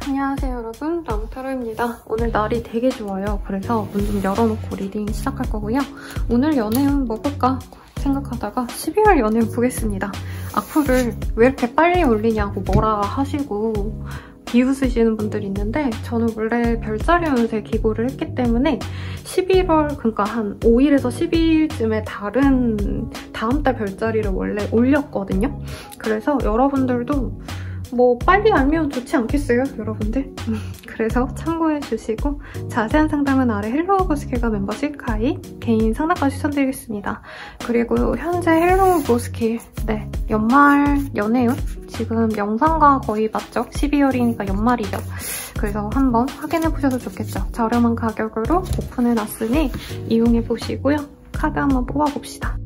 안녕하세요 여러분, 랑타로입니다. 오늘 날이 되게 좋아요. 그래서 문 좀 열어놓고 리딩 시작할 거고요. 오늘 연애운 뭐 볼까 생각하다가 12월 연애운 보겠습니다. 악플을 왜 이렇게 빨리 올리냐고 뭐라 하시고 비웃으시는 분들이 있는데 저는 원래 별자리 운세 기고를 했기 때문에 11월, 그러니까 한 5일에서 12일쯤에 다음 달 별자리를 원래 올렸거든요. 그래서 여러분들도 뭐 빨리 알면 좋지 않겠어요, 여러분들? 그래서 참고해주시고 자세한 상담은 아래 헬로우버스킬과 멤버십 가입, 개인 상담까지 추천드리겠습니다. 그리고 현재 헬로우버스킬 연말 연애운 지금 영상과 거의 맞죠? 12월이니까 연말이죠. 그래서 한번 확인해보셔도 좋겠죠. 저렴한 가격으로 오픈해놨으니 이용해보시고요. 카드 한번 뽑아봅시다.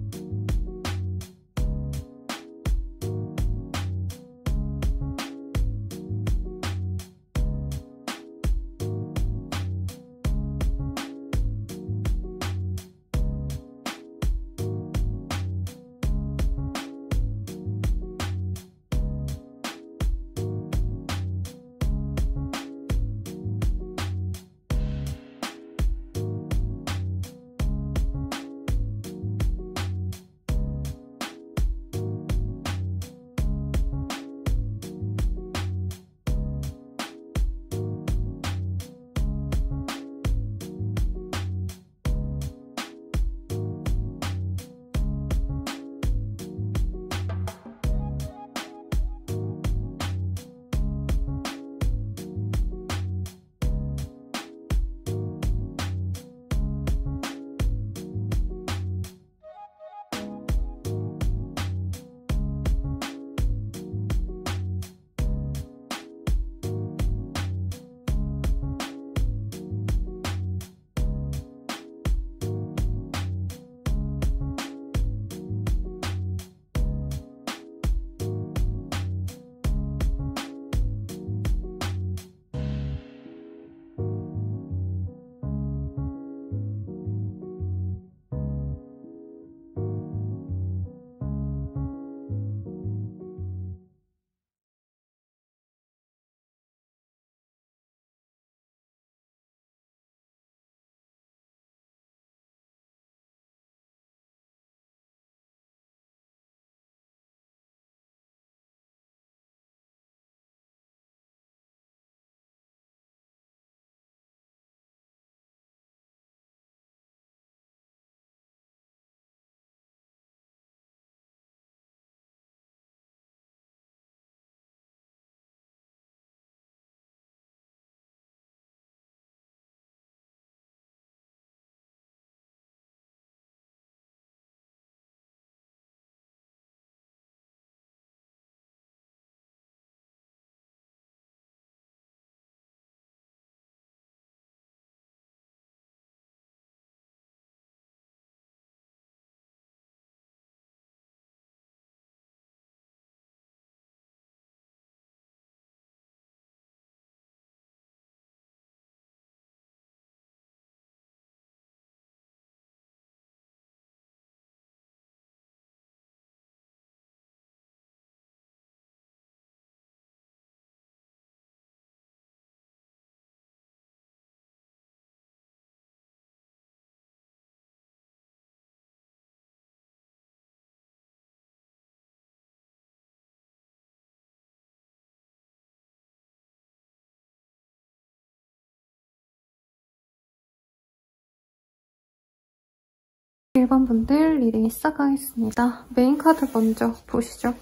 일반 분들 리딩 시작하겠습니다. 메인 카드 먼저 보시죠.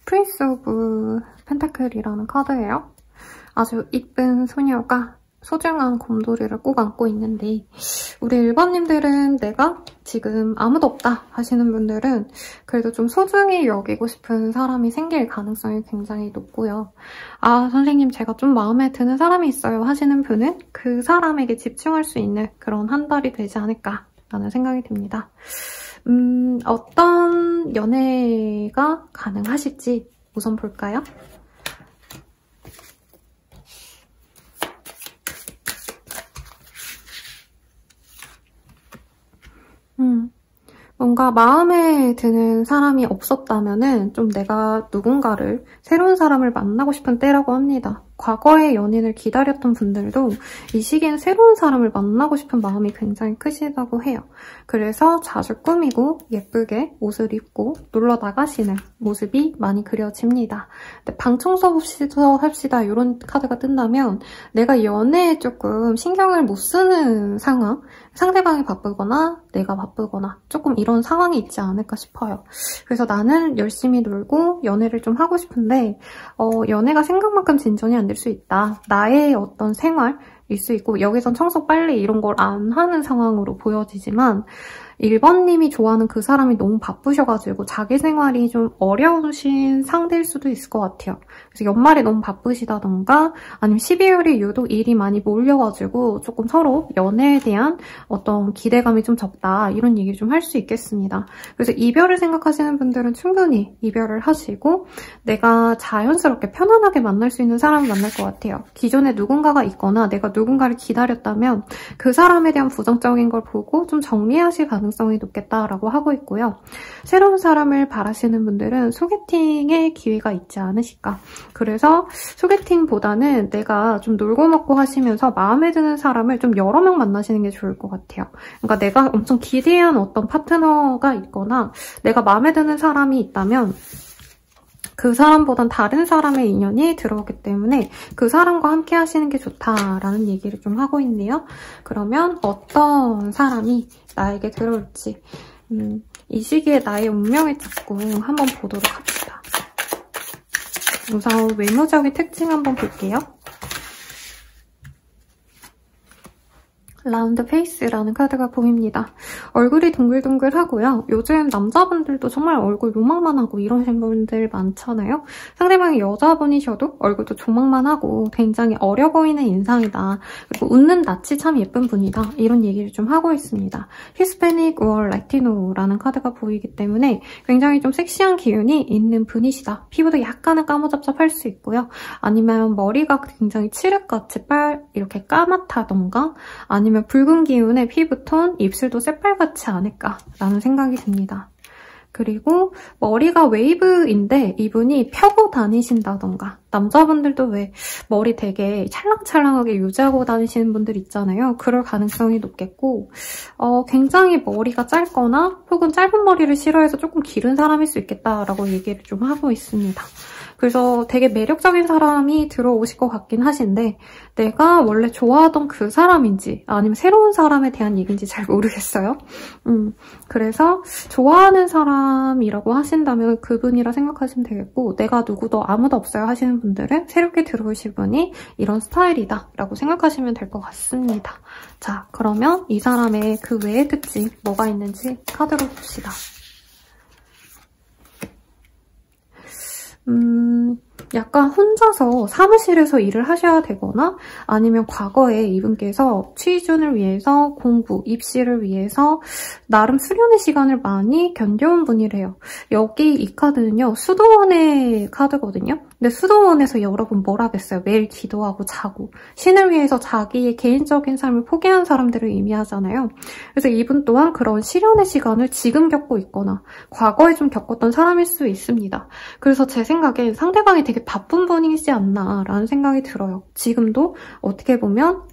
프린스 오브 펜타클이라는 카드예요. 아주 이쁜 소녀가 소중한 곰돌이를 꼭 안고 있는데 우리 1번님들은 내가 지금 아무도 없다 하시는 분들은 그래도 좀 소중히 여기고 싶은 사람이 생길 가능성이 굉장히 높고요. 아 선생님 제가 좀 마음에 드는 사람이 있어요 하시는 분은 그 사람에게 집중할 수 있는 그런 한 달이 되지 않을까 라는 생각이 듭니다. 어떤 연애가 가능하실지 우선 볼까요? 뭔가 마음에 드는 사람이 없었다면은 좀 내가 누군가를, 새로운 사람을 만나고 싶은 때라고 합니다. 과거의 연인을 기다렸던 분들도 이 시기엔 새로운 사람을 만나고 싶은 마음이 굉장히 크시다고 해요. 그래서 자주 꾸미고 예쁘게 옷을 입고 놀러 나가시는 모습이 많이 그려집니다. 근데 방 청소부터 합시다 이런 카드가 뜬다면 내가 연애에 조금 신경을 못 쓰는 상황, 상대방이 바쁘거나 내가 바쁘거나 조금 이런 상황이 있지 않을까 싶어요. 그래서 나는 열심히 놀고 연애를 좀 하고 싶은데 연애가 생각만큼 진전이 안 될 수 있다. 나의 어떤 생활일 수 있고 여기선 청소 빨리 이런 걸 안 하는 상황으로 보여지지만 1번님이 좋아하는 그 사람이 너무 바쁘셔가지고 자기 생활이 좀 어려우신 상대일 수도 있을 것 같아요. 그래서 연말에 너무 바쁘시다던가 아니면 12월이 유독 일이 많이 몰려가지고 조금 서로 연애에 대한 어떤 기대감이 좀 적다 이런 얘기를 좀 할 수 있겠습니다. 그래서 이별을 생각하시는 분들은 충분히 이별을 하시고 내가 자연스럽게 편안하게 만날 수 있는 사람을 만날 것 같아요. 기존에 누군가가 있거나 내가 누군가를 기다렸다면 그 사람에 대한 부정적인 걸 보고 좀 정리하실 가능성이 높겠다라고 하고 있고요. 새로운 사람을 바라시는 분들은 소개팅의 기회가 있지 않으실까. 그래서 소개팅보다는 내가 좀 놀고 먹고 하시면서 마음에 드는 사람을 좀 여러 명 만나시는 게 좋을 것 같아요. 그러니까 내가 엄청 기대한 어떤 파트너가 있거나 내가 마음에 드는 사람이 있다면 그 사람보단 다른 사람의 인연이 들어오기 때문에 그 사람과 함께 하시는 게 좋다라는 얘기를 좀 하고 있네요. 그러면 어떤 사람이 나에게 들어올지 이 시기에 나의 운명의 짝꿍 한번 보도록 합시다. 우선 외모적인 특징 한번 볼게요. 라운드 페이스라는 카드가 보입니다. 얼굴이 동글동글하고요. 요즘 남자분들도 정말 얼굴 요망만 하고 이러신 분들 많잖아요. 상대방이 여자분이셔도 얼굴도 조망만 하고 굉장히 어려 보이는 인상이다. 그리고 웃는 낯이 참 예쁜 분이다. 이런 얘기를 좀 하고 있습니다. 히스패닉 or 라티노라는 카드가 보이기 때문에 굉장히 좀 섹시한 기운이 있는 분이시다. 피부도 약간은 까무잡잡할 수 있고요. 아니면 머리가 굉장히 칠흑같이 이렇게 까맣다던가 아니면 붉은 기운의 피부톤, 입술도 새빨갛지 않을까라는 생각이 듭니다. 그리고 머리가 웨이브인데 이분이 펴고 다니신다던가 남자분들도 왜 머리 되게 찰랑찰랑하게 유지하고 다니시는 분들 있잖아요. 그럴 가능성이 높겠고 굉장히 머리가 짧거나 혹은 짧은 머리를 싫어해서 조금 기른 사람일 수 있겠다라고 얘기를 좀 하고 있습니다. 그래서 되게 매력적인 사람이 들어오실 것 같긴 하신데 내가 원래 좋아하던 그 사람인지 아니면 새로운 사람에 대한 얘기인지 잘 모르겠어요. 그래서 좋아하는 사람이라고 하신다면 그분이라 생각하시면 되겠고 내가 누구도 아무도 없어요 하시는 분들은 새롭게 들어오실 분이 이런 스타일이다 라고 생각하시면 될 것 같습니다. 자, 그러면 이 사람의 그 외의 특징 뭐가 있는지 카드로 봅시다. 약간 혼자서 사무실에서 일을 하셔야 되거나 아니면 과거에 이분께서 취준을 위해서 공부, 입시를 위해서 나름 수련의 시간을 많이 견뎌온 분이래요. 여기 이 카드는요. 수도원의 카드거든요. 근데 수도원에서 여러분 뭘 하겠어요? 매일 기도하고 자고 신을 위해서 자기의 개인적인 삶을 포기한 사람들을 의미하잖아요. 그래서 이분 또한 그런 시련의 시간을 지금 겪고 있거나 과거에 좀 겪었던 사람일 수 있습니다. 그래서 제 생각엔 상대방이 되게 바쁜 분이시지 않나라는 생각이 들어요. 지금도 어떻게 보면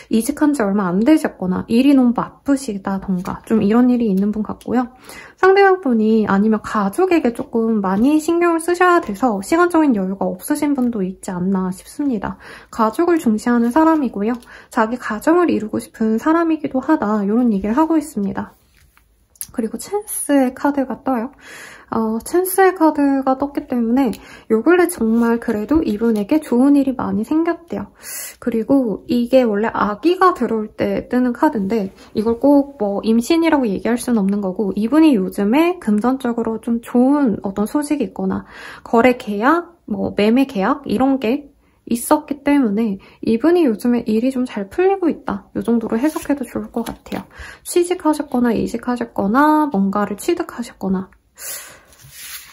이직한 지 얼마 안 되셨거나 일이 너무 바쁘시다던가 좀 이런 일이 있는 분 같고요. 상대방 분이 아니면 가족에게 조금 많이 신경을 쓰셔야 돼서 시간적인 여유가 없으신 분도 있지 않나 싶습니다. 가족을 중시하는 사람이고요. 자기 가정을 이루고 싶은 사람이기도 하다 이런 얘기를 하고 있습니다. 그리고 찬스의 카드가 떠요. 찬스의 카드가 떴기 때문에 요 근래 정말 그래도 이분에게 좋은 일이 많이 생겼대요. 그리고 이게 원래 아기가 들어올 때 뜨는 카드인데 이걸 꼭 임신이라고 얘기할 수는 없는 거고 이분이 요즘에 금전적으로 좀 좋은 어떤 소식이 있거나 거래 계약, 매매 계약 이런 게 있었기 때문에 이분이 요즘에 일이 좀 잘 풀리고 있다. 이 정도로 해석해도 좋을 것 같아요. 취직하셨거나 이직하셨거나 뭔가를 취득하셨거나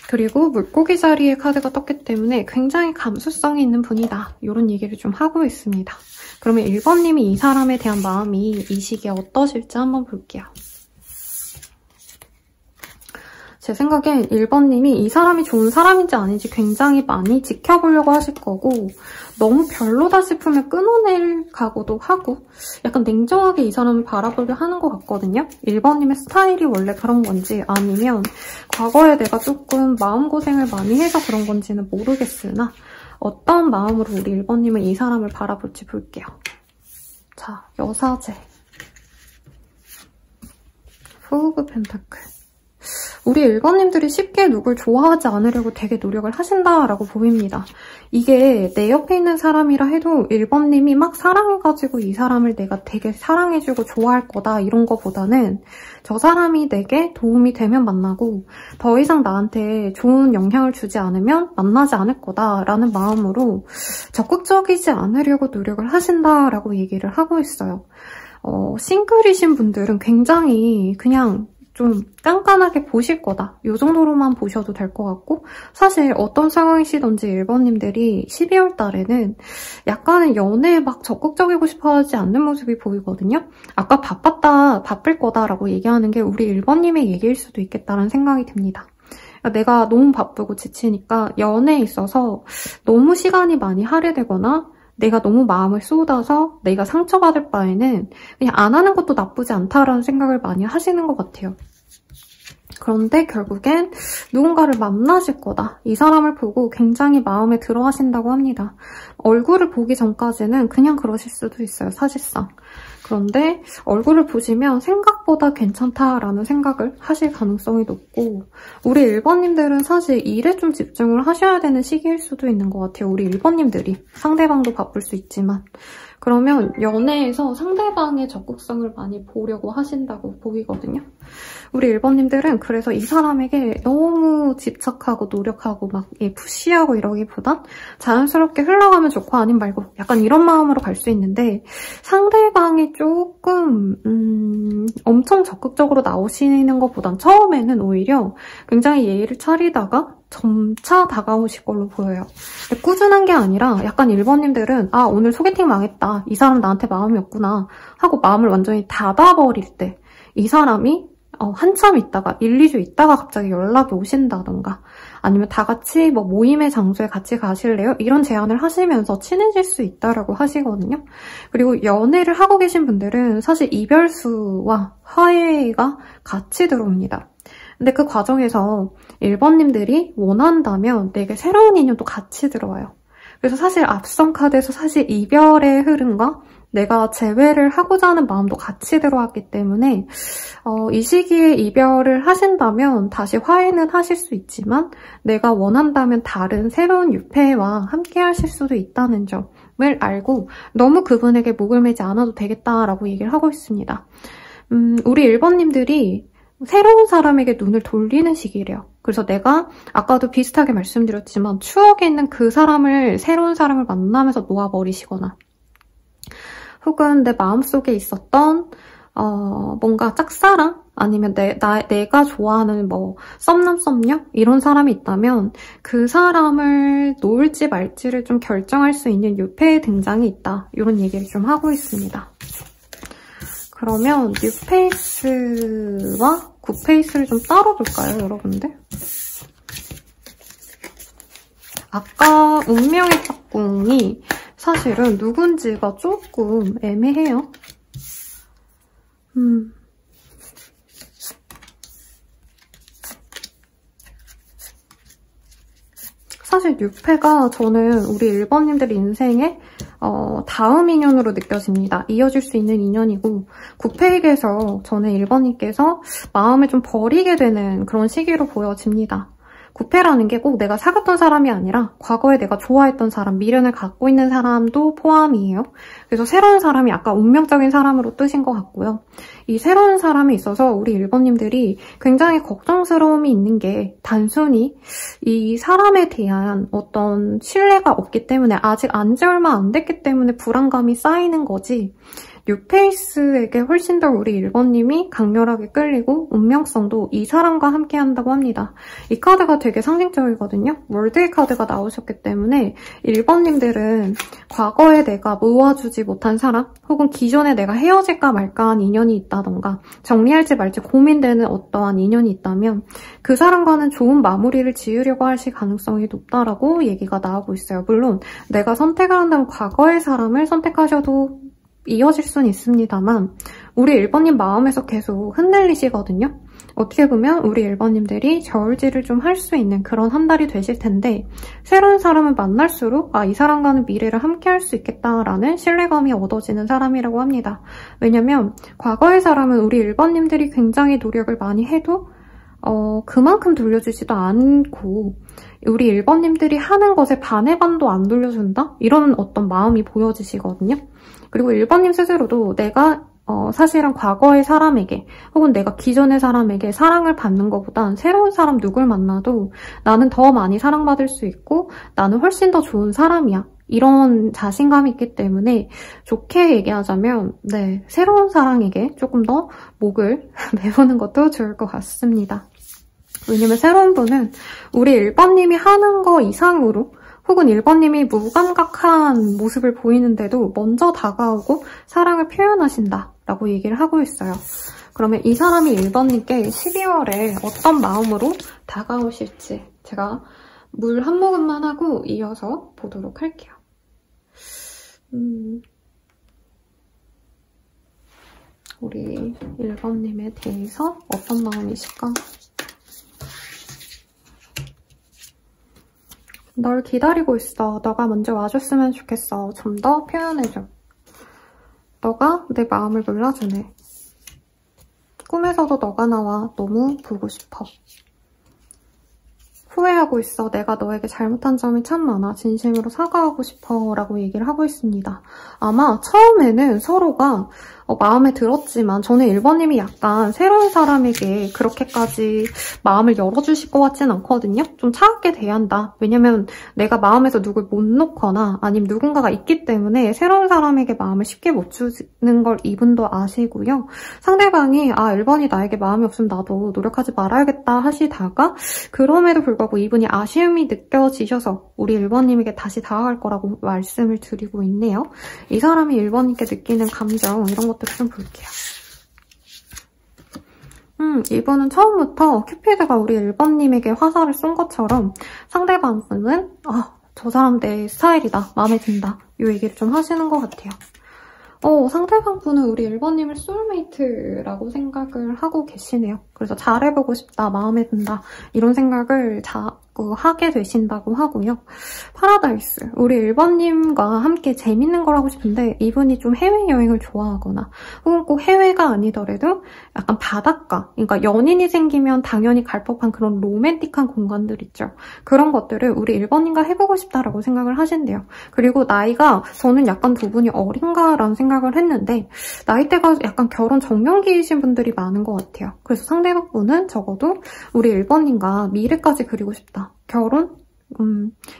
그리고 물고기 자리의 카드가 떴기 때문에 굉장히 감수성이 있는 분이다. 이런 얘기를 좀 하고 있습니다. 그러면 1번님이 이 사람에 대한 마음이 이 시기에 어떠실지 한번 볼게요. 제 생각엔 1번님이 이 사람이 좋은 사람인지 아닌지 굉장히 많이 지켜보려고 하실 거고 너무 별로다 싶으면 끊어낼 각오도 하고 약간 냉정하게 이 사람을 바라보려 하는 것 같거든요. 1번님의 스타일이 원래 그런 건지 아니면 과거에 내가 조금 마음고생을 많이 해서 그런 건지는 모르겠으나 어떤 마음으로 우리 1번님은 이 사람을 바라볼지 볼게요. 자, 여사제. 포그 펜타클. 우리 1번님들이 쉽게 누굴 좋아하지 않으려고 되게 노력을 하신다라고 보입니다. 이게 내 옆에 있는 사람이라 해도 1번님이 막 사랑해가지고 이 사람을 내가 되게 사랑해주고 좋아할 거다 이런 거보다는 저 사람이 내게 도움이 되면 만나고 더 이상 나한테 좋은 영향을 주지 않으면 만나지 않을 거다라는 마음으로 적극적이지 않으려고 노력을 하신다라고 얘기를 하고 있어요. 싱글이신 분들은 굉장히 그냥 좀 깐깐하게 보실 거다. 이 정도로만 보셔도 될 것 같고 사실 어떤 상황이시던지 1번님들이 12월 달에는 약간은 연애에 막 적극적이고 싶어하지 않는 모습이 보이거든요. 아까 바쁠 거다라고 얘기하는 게 우리 1번님의 얘기일 수도 있겠다는 생각이 듭니다. 내가 너무 바쁘고 지치니까 연애에 있어서 너무 시간이 많이 할애되거나 내가 너무 마음을 쏟아서 내가 상처받을 바에는 그냥 안 하는 것도 나쁘지 않다라는 생각을 많이 하시는 것 같아요. 그런데 결국엔 누군가를 만나실 거다. 이 사람을 보고 굉장히 마음에 들어 하신다고 합니다. 얼굴을 보기 전까지는 그냥 그러실 수도 있어요, 사실상. 그런데 얼굴을 보시면 생각보다 괜찮다라는 생각을 하실 가능성이 높고 우리 1번님들은 사실 일에 좀 집중을 하셔야 되는 시기일 수도 있는 것 같아요. 우리 1번님들이. 상대방도 바쁠 수 있지만. 그러면 연애에서 상대방의 적극성을 많이 보려고 하신다고 보이거든요. 우리 1번님들은 그래서 이 사람에게 너무 집착하고 노력하고 막 푸시하고 이러기보단 자연스럽게 흘러가면 좋고 아님 말고 약간 이런 마음으로 갈 수 있는데 상대방이 조금 엄청 적극적으로 나오시는 것보단 처음에는 오히려 굉장히 예의를 차리다가 점차 다가오실 걸로 보여요. 근데 꾸준한 게 아니라 약간 1번님들은 아 오늘 소개팅 망했다. 이 사람 나한테 마음이 없구나 하고 마음을 완전히 닫아버릴 때 이 사람이 한참 있다가 1, 2주 있다가 갑자기 연락이 오신다던가 아니면 다 같이 뭐 모임의 장소에 같이 가실래요? 이런 제안을 하시면서 친해질 수 있다라고 하시거든요. 그리고 연애를 하고 계신 분들은 사실 이별수와 화해가 같이 들어옵니다. 근데 그 과정에서 1번님들이 원한다면 내게 새로운 인연도 같이 들어와요. 그래서 사실 앞선 카드에서 사실 이별의 흐름과 내가 재회를 하고자 하는 마음도 같이 들어왔기 때문에 이 시기에 이별을 하신다면 다시 화해는 하실 수 있지만 내가 원한다면 다른 새로운 유패와 함께 하실 수도 있다는 점을 알고 너무 그분에게 목을 매지 않아도 되겠다라고 얘기를 하고 있습니다. 우리 1번님들이 새로운 사람에게 눈을 돌리는 시기래요. 그래서 내가 아까도 비슷하게 말씀드렸지만 추억에 있는 그 사람을 새로운 사람을 만나면서 놓아버리시거나 혹은 내 마음속에 있었던 뭔가 짝사랑 아니면 내가 좋아하는 뭐 썸남 썸녀 이런 사람이 있다면 그 사람을 놓을지 말지를 좀 결정할 수 있는 유패의 등장이 있다. 이런 얘기를 좀 하고 있습니다. 그러면 뉴페이스와 굿페이스를 좀 따로 볼까요, 여러분들? 아까 운명의 짝꿍이 사실은 누군지가 조금 애매해요. 사실 뉴페가 저는 우리 1번님들 인생에 다음 인연으로 느껴집니다. 이어질 수 있는 인연이고 굿페이에서 저는 1번님께서 마음을 좀 버리게 되는 그런 시기로 보여집니다. 굿페라는 게 꼭 내가 사귀었던 사람이 아니라 과거에 내가 좋아했던 사람, 미련을 갖고 있는 사람도 포함이에요. 그래서 새로운 사람이 아까 운명적인 사람으로 뜨신 것 같고요. 이 새로운 사람에 있어서 우리 1번님들이 굉장히 걱정스러움이 있는 게 단순히 이 사람에 대한 어떤 신뢰가 없기 때문에 아직 안지 얼마 안 됐기 때문에 불안감이 쌓이는 거지 뉴페이스에게 훨씬 더 우리 1번님이 강렬하게 끌리고 운명성도 이 사람과 함께 한다고 합니다. 이 카드가 되게 상징적이거든요. 월드의 카드가 나오셨기 때문에 1번님들은 과거에 내가 모아주지 못한 사람 혹은 기존에 내가 헤어질까 말까 한 인연이 있다던가 정리할지 말지 고민되는 어떠한 인연이 있다면 그 사람과는 좋은 마무리를 지으려고 하실 가능성이 높다라고 얘기가 나오고 있어요. 물론 내가 선택을 한다면 과거의 사람을 선택하셔도 이어질 수는 있습니다만 우리 1번님 마음에서 계속 흔들리시거든요. 어떻게 보면 우리 1번님들이 저울질을 좀 할 수 있는 그런 한 달이 되실 텐데 새로운 사람을 만날수록 이 사람과는 미래를 함께 할 수 있겠다라는 신뢰감이 얻어지는 사람이라고 합니다. 왜냐면 과거의 사람은 우리 1번님들이 굉장히 노력을 많이 해도 그만큼 돌려주지도 않고 우리 1번님들이 하는 것에 반의 반도 안 돌려준다? 이런 어떤 마음이 보여지시거든요. 그리고 1번님 스스로도 내가 사실은 과거의 사람에게 혹은 내가 기존의 사람에게 사랑을 받는 것보단 새로운 사람 누굴 만나도 나는 더 많이 사랑받을 수 있고 나는 훨씬 더 좋은 사람이야. 이런 자신감이 있기 때문에 좋게 얘기하자면 새로운 사랑에게 조금 더 목을 메우는 것도 좋을 것 같습니다. 왜냐면 새로운 분은 우리 1번님이 하는 거 이상으로 혹은 1번님이 무감각한 모습을 보이는데도 먼저 다가오고 사랑을 표현하신다라고 얘기를 하고 있어요. 그러면 이 사람이 1번님께 12월에 어떤 마음으로 다가오실지 제가 물 한 모금만 하고 이어서 보도록 할게요. 우리 1번님에 대해서 어떤 마음이실까? 널 기다리고 있어. 너가 먼저 와줬으면 좋겠어. 좀 더 표현해줘. 너가 내 마음을 몰라주네. 꿈에서도 너가 나와. 너무 보고 싶어. 후회하고 있어. 내가 너에게 잘못한 점이 참 많아. 진심으로 사과하고 싶어. 라고 얘기를 하고 있습니다. 아마 처음에는 서로가 마음에 들었지만 저는 1번님이 약간 새로운 사람에게 그렇게까지 마음을 열어주실 것 같진 않거든요. 좀 차갑게 대한다. 왜냐면 내가 마음에서 누굴 못 놓거나 아니면 누군가가 있기 때문에 새로운 사람에게 마음을 쉽게 못 주는 걸 이분도 아시고요. 상대방이 1번이 나에게 마음이 없으면 나도 노력하지 말아야겠다 하시다가 그럼에도 불구하고 이분이 아쉬움이 느껴지셔서 우리 1번님에게 다시 다가갈 거라고 말씀을 드리고 있네요. 이 사람이 1번님께 느끼는 감정 이런 것들을 좀 볼게요. 이분은 처음부터 큐피드가 우리 1번님에게 화살을 쏜 것처럼 상대방은 저 사람 내 스타일이다, 마음에 든다 이 얘기를 좀 하시는 것 같아요. 상대방 분은 우리 1번님을 소울메이트라고 생각을 하고 계시네요. 그래서 잘해보고 싶다, 마음에 든다 이런 생각을 자꾸 하게 되신다고 하고요. 파라다이스, 우리 1번님과 함께 재밌는 걸 하고 싶은데 이분이 좀 해외여행을 좋아하거나 혹은 꼭 해외가 아니더라도 약간 바닷가, 그러니까 연인이 생기면 당연히 갈 법한 그런 로맨틱한 공간들 있죠. 그런 것들을 우리 1번님과 해보고 싶다라고 생각을 하신대요. 그리고 나이가 저는 약간 두 분이 어린가라는 생각을 했는데 나이대가 약간 결혼 정년기이신 분들이 많은 것 같아요. 그래서 상대방 분은 적어도 우리 1번님과 미래까지 그리고 싶다. 결혼?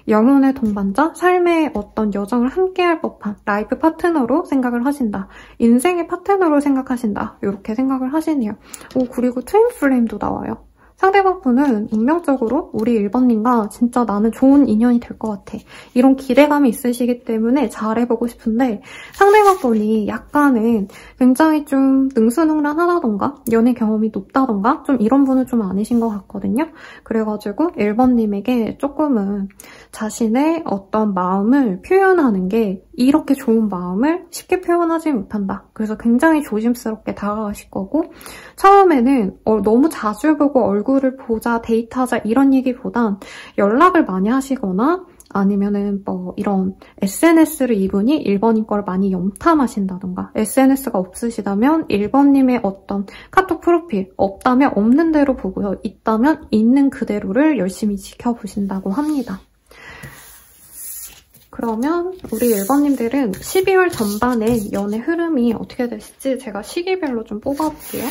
영혼의 동반자? 삶의 어떤 여정을 함께할 법한 라이프 파트너로 생각을 하신다. 인생의 파트너로 생각하신다. 이렇게 생각을 하시네요. 그리고 트윈 플레임도 나와요. 상대방 분은 운명적으로 우리 1번님과 진짜 나는 좋은 인연이 될 것 같아. 이런 기대감이 있으시기 때문에 잘해보고 싶은데 상대방 분이 약간은 굉장히 좀 능수능란하다던가 연애 경험이 높다던가 좀 이런 분은 좀 아니신 것 같거든요. 그래가지고 1번님에게 조금은 자신의 어떤 마음을 표현하는 게 이렇게 좋은 마음을 쉽게 표현하지 못한다. 그래서 굉장히 조심스럽게 다가가실 거고 처음에는 너무 자주 보고 얼굴을 보자, 데이트하자 이런 얘기보단 연락을 많이 하시거나 아니면은 이런 SNS를 이분이 1번님 걸 많이 염탐하신다던가 SNS가 없으시다면 1번님의 어떤 카톡 프로필 없다면 없는 대로 보고요. 있다면 있는 그대로를 열심히 지켜보신다고 합니다. 그러면 우리 1번님들은 12월 전반에 연애 흐름이 어떻게 되실지 제가 시기별로 좀 뽑아볼게요.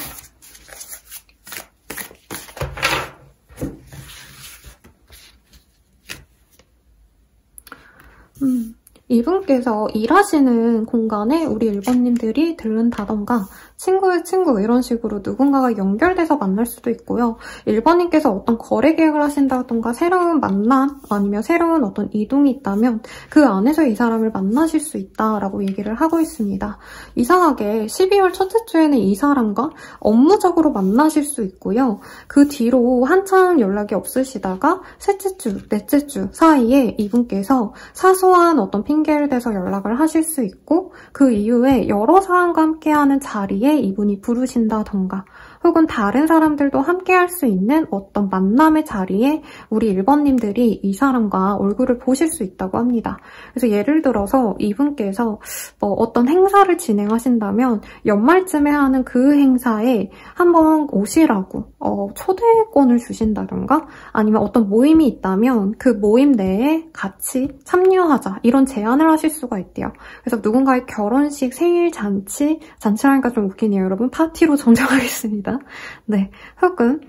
이분께서 일하시는 공간에 우리 1번님들이 들른다던가 친구의 친구 이런 식으로 누군가가 연결돼서 만날 수도 있고요. 1번님께서 어떤 거래 계획을 하신다던가 새로운 만남 아니면 새로운 어떤 이동이 있다면 그 안에서 이 사람을 만나실 수 있다라고 얘기를 하고 있습니다. 이상하게 12월 첫째 주에는 이 사람과 업무적으로 만나실 수 있고요. 그 뒤로 한참 연락이 없으시다가 셋째 주, 넷째 주 사이에 이분께서 사소한 어떤 핑계를 대서 연락을 하실 수 있고 그 이후에 여러 사람과 함께하는 자리에 이분이 부르신다던가 혹은 다른 사람들도 함께 할 수 있는 어떤 만남의 자리에 우리 1번님들이 이 사람과 얼굴을 보실 수 있다고 합니다. 그래서 예를 들어서 이분께서 어떤 행사를 진행하신다면 연말쯤에 하는 그 행사에 한번 오시라고 초대권을 주신다던가 아니면 어떤 모임이 있다면 그 모임 내에 같이 참여하자 이런 제안을 하실 수가 있대요. 그래서 누군가의 결혼식, 생일 잔치라니까 좀 웃기네요. 여러분 파티로 정정하겠습니다. 네, 혹은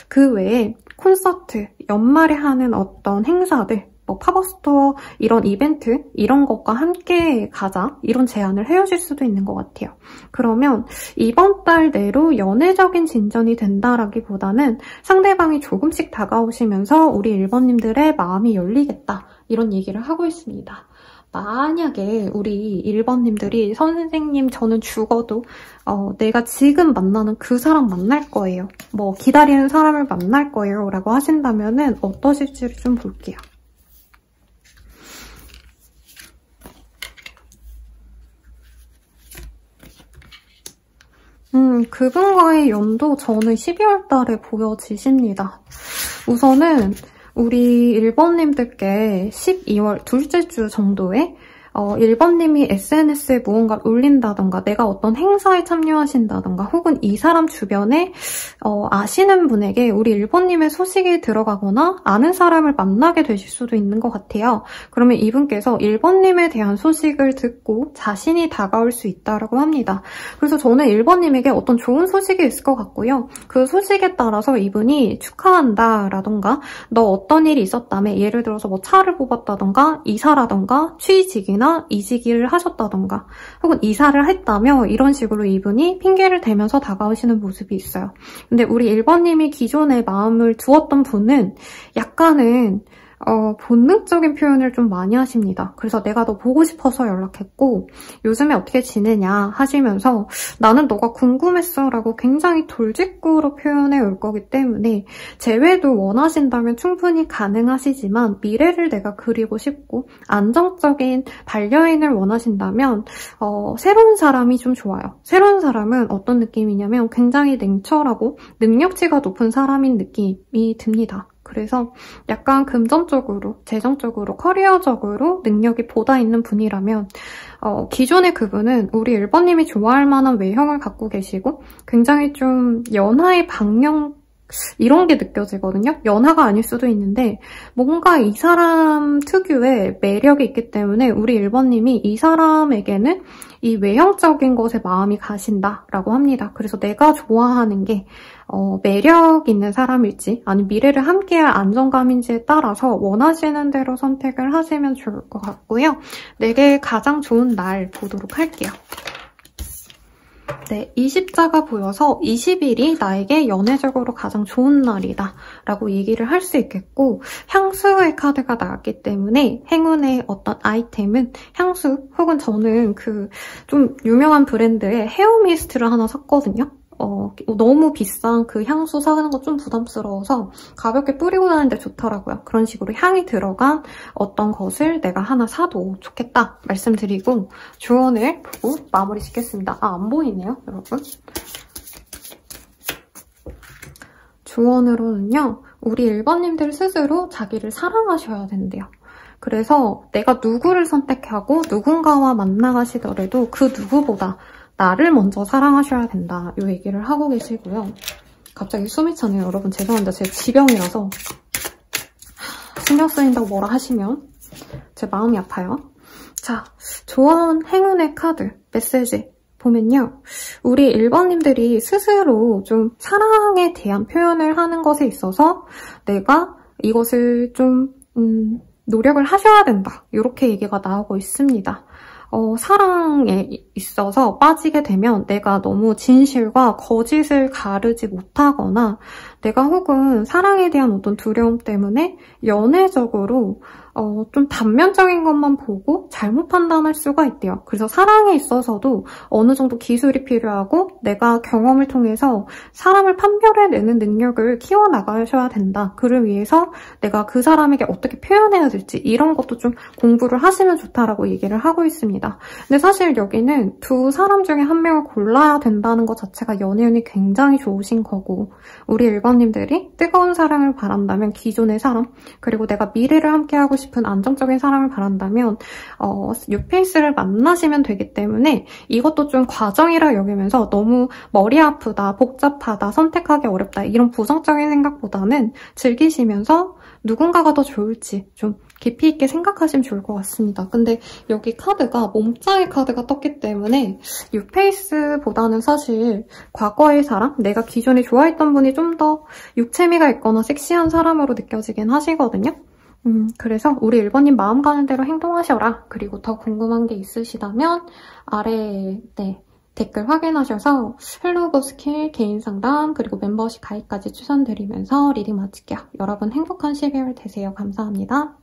그 외에 콘서트, 연말에 하는 어떤 행사들, 팝업스토어 이런 이벤트 이런 것과 함께 가자 이런 제안을 해주실 수도 있는 것 같아요. 그러면 이번 달 내로 연애적인 진전이 된다라기보다는 상대방이 조금씩 다가오시면서 우리 1번님들의 마음이 열리겠다 이런 얘기를 하고 있습니다. 만약에 우리 1번님들이 선생님 저는 죽어도 내가 지금 만나는 그 사람 만날 거예요. 기다리는 사람을 만날 거예요 라고 하신다면 어떠실지를 좀 볼게요. 그분과의 연도 저는 12월 달에 보여지십니다. 우선은 우리 1번님들께 12월 둘째 주 정도에 1번님이 SNS에 무언가를 올린다던가 내가 어떤 행사에 참여하신다던가 혹은 이 사람 주변에 아시는 분에게 우리 1번님의 소식이 들어가거나 아는 사람을 만나게 되실 수도 있는 것 같아요. 그러면 이분께서 1번님에 대한 소식을 듣고 자신이 다가올 수 있다고 합니다. 그래서 저는 1번님에게 어떤 좋은 소식이 있을 것 같고요. 그 소식에 따라서 이분이 축하한다라던가 너 어떤 일이 있었다며 예를 들어서 차를 뽑았다던가 이사라던가 취직이나 이직을 하셨다던가 혹은 이사를 했다며 이런 식으로 이분이 핑계를 대면서 다가오시는 모습이 있어요. 근데 우리 1번님이 기존에 마음을 두었던 분은 약간은 본능적인 표현을 좀 많이 하십니다. 그래서 내가 너 보고 싶어서 연락했고 요즘에 어떻게 지내냐 하시면서 나는 너가 궁금했어 라고 굉장히 돌직구로 표현해 올 거기 때문에 재회도 원하신다면 충분히 가능하시지만 미래를 내가 그리고 싶고 안정적인 반려인을 원하신다면 새로운 사람이 좀 좋아요. 새로운 사람은 어떤 느낌이냐면 굉장히 냉철하고 능력치가 높은 사람인 느낌이 듭니다. 그래서 약간 금전적으로, 재정적으로, 커리어적으로 능력이 보다 있는 분이라면 기존의 그분은 우리 1번님이 좋아할 만한 외형을 갖고 계시고 굉장히 좀 연하의 방향 이런 게 느껴지거든요. 연하가 아닐 수도 있는데 뭔가 이 사람 특유의 매력이 있기 때문에 우리 1번님이 이 사람에게는 이 외형적인 것에 마음이 가신다라고 합니다. 그래서 내가 좋아하는 게 매력 있는 사람일지 아니면 미래를 함께할 안정감인지에 따라서 원하시는 대로 선택을 하시면 좋을 것 같고요. 내게 가장 좋은 날 보도록 할게요. 네, 20자가 보여서 20일이 나에게 연애적으로 가장 좋은 날이다 라고 얘기를 할 수 있겠고 향수의 카드가 나왔기 때문에 행운의 어떤 아이템은 향수 혹은 저는 그 좀 유명한 브랜드의 헤어미스트를 하나 샀거든요. 너무 비싼 그 향수 사는 거 좀 부담스러워서 가볍게 뿌리고 다니는데 좋더라고요. 그런 식으로 향이 들어간 어떤 것을 내가 하나 사도 좋겠다 말씀드리고 조언을 보고 마무리 짓겠습니다. 안 보이네요, 여러분. 조언으로는요. 우리 1번님들 스스로 자기를 사랑하셔야 된대요. 그래서 내가 누구를 선택하고 누군가와 만나가시더라도 그 누구보다 나를 먼저 사랑하셔야 된다. 이 얘기를 하고 계시고요. 갑자기 숨이 차네요. 여러분 죄송합니다. 제 지병이라서 신경 쓰인다고 뭐라 하시면 제 마음이 아파요. 자, 조언 행운의 카드 메시지 보면요. 우리 1번님들이 스스로 좀 사랑에 대한 표현을 하는 것에 있어서 내가 이것을 좀 노력을 하셔야 된다. 이렇게 얘기가 나오고 있습니다. 사랑에 있어서 빠지게 되면 내가 너무 진실과 거짓을 가르지 못하거나 내가 혹은 사랑에 대한 어떤 두려움 때문에 연애적으로 좀 단면적인 것만 보고 잘못 판단할 수가 있대요. 그래서 사랑에 있어서도 어느 정도 기술이 필요하고 내가 경험을 통해서 사람을 판별해내는 능력을 키워나가셔야 된다. 그를 위해서 내가 그 사람에게 어떻게 표현해야 될지 이런 것도 좀 공부를 하시면 좋다라고 얘기를 하고 있습니다. 근데 사실 여기는 두 사람 중에 한 명을 골라야 된다는 것 자체가 연애운이 굉장히 좋으신 거고 우리 1번님들이 뜨거운 사랑을 바란다면 기존의 사람 그리고 내가 미래를 함께하고 싶은 안정적인 사람을 바란다면 뉴페이스를 만나시면 되기 때문에 이것도 좀 과정이라 여기면서 너무 머리 아프다, 복잡하다, 선택하기 어렵다 이런 부정적인 생각보다는 즐기시면서 누군가가 더 좋을지 좀 깊이 있게 생각하시면 좋을 것 같습니다. 근데 여기 카드가 몸짱의 카드가 떴기 때문에 뉴페이스보다는 사실 과거의 사람, 내가 기존에 좋아했던 분이 좀 더 육체미가 있거나 섹시한 사람으로 느껴지긴 하시거든요. 그래서 우리 1번님 마음 가는 대로 행동하셔라. 그리고 더 궁금한 게 있으시다면 아래에 댓글 확인하셔서 헬로우 스킬 개인 상담 그리고 멤버십 가입까지 추천드리면서 리딩 마칠게요. 여러분 행복한 12월 되세요. 감사합니다.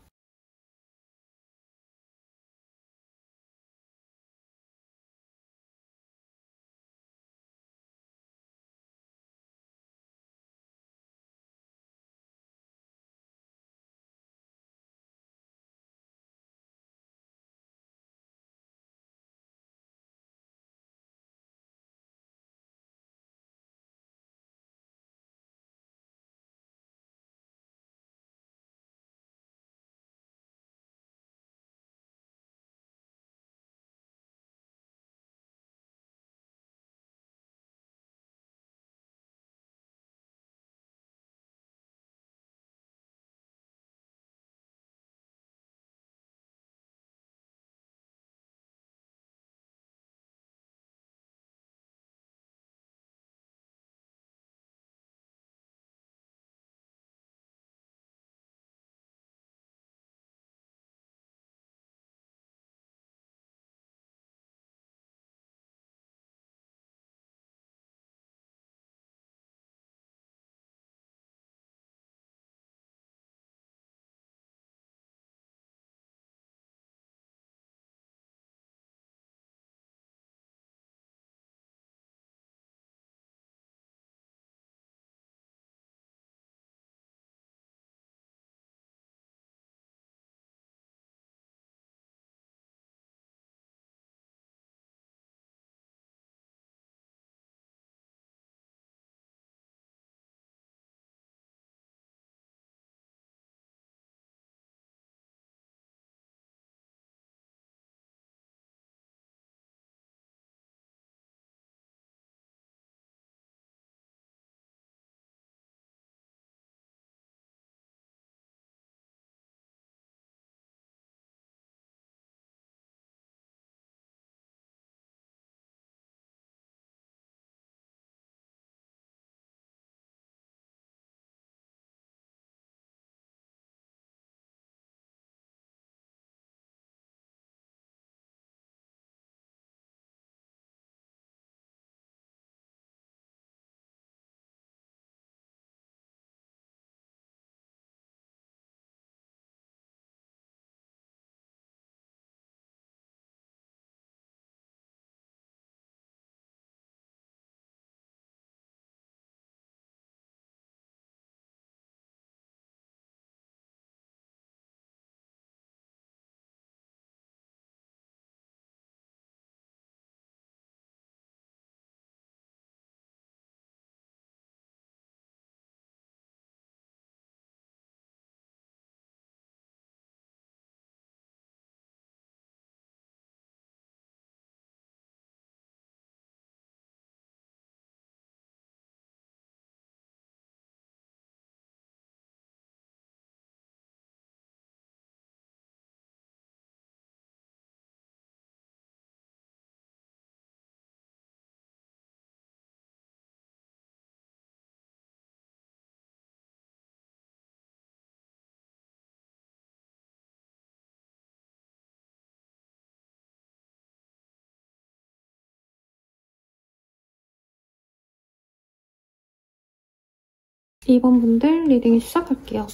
2번 분들 리딩 시작할게요.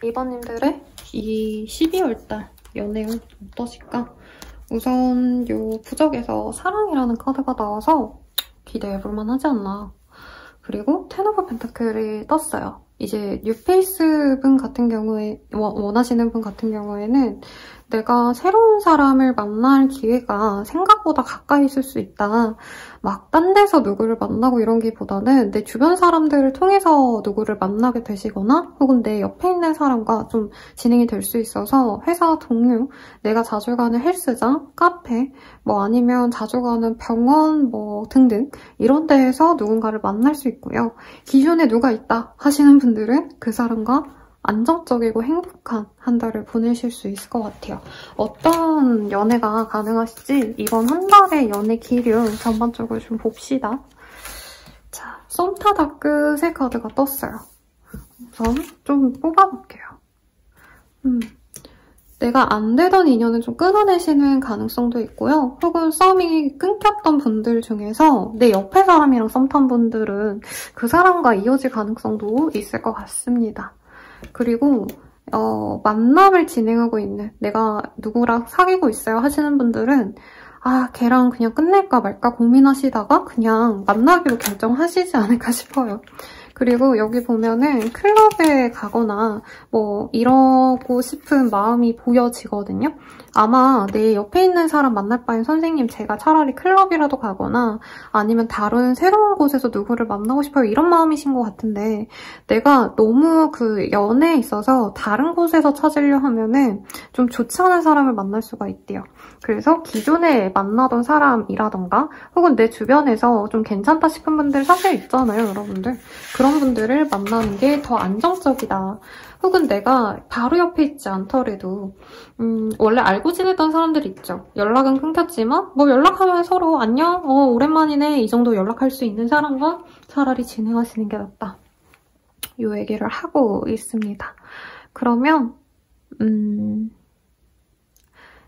2번님들의 이 12월달 연애운 어떠실까? 우선 요 부적에서 사랑이라는 카드가 나와서 기대해볼만 하지 않나. 그리고 텐 오브 펜타클이 떴어요. 이제 뉴페이스 분 같은 경우에, 원하시는 분 같은 경우에는 내가 새로운 사람을 만날 기회가 생각보다 가까이 있을 수 있다. 막 딴 데서 누구를 만나고 이런 기보다는 내 주변 사람들을 통해서 누구를 만나게 되시거나 혹은 내 옆에 있는 사람과 좀 진행이 될 수 있어서 회사 동료, 내가 자주 가는 헬스장, 카페, 뭐 아니면 자주 가는 병원 뭐 등등 이런 데에서 누군가를 만날 수 있고요. 기존에 누가 있다 하시는 분들은 그 사람과 안정적이고 행복한 한 달을 보내실 수 있을 것 같아요. 어떤 연애가 가능하실지 이번 한 달의 연애 기류 전반적으로 좀 봅시다. 자, 썸타 다크의 카드가 떴어요. 우선 좀 뽑아볼게요. 내가 안 되던 인연을 좀 끊어내시는 가능성도 있고요. 혹은 썸이 끊겼던 분들 중에서 내 옆에 사람이랑 썸 탄 분들은 그 사람과 이어질 가능성도 있을 것 같습니다. 그리고 만남을 진행하고 있는 내가 누구랑 사귀고 있어요 하시는 분들은 아, 걔랑 그냥 끝낼까 말까 고민하시다가 그냥 만나기로 결정하시지 않을까 싶어요. 그리고 여기 보면은 클럽에 가거나 뭐 이러고 싶은 마음이 보여지거든요. 아마 내 옆에 있는 사람 만날 바엔 선생님 제가 차라리 클럽이라도 가거나 아니면 다른 새로운 곳에서 누구를 만나고 싶어요 이런 마음이신 것 같은데 내가 너무 그 연애에 있어서 다른 곳에서 찾으려 하면은 좀 좋지 않은 사람을 만날 수가 있대요. 그래서 기존에 만나던 사람이라던가 혹은 내 주변에서 좀 괜찮다 싶은 분들 사실 있잖아요, 여러분들. 그런 분들을 만나는 게 더 안정적이다. 혹은 내가 바로 옆에 있지 않더라도 원래 알고 지냈던 사람들이 있죠. 연락은 끊겼지만 뭐 연락하면 서로 안녕? 오랜만이네 이 정도 연락할 수 있는 사람과 차라리 진행하시는 게 낫다. 이 얘기를 하고 있습니다. 그러면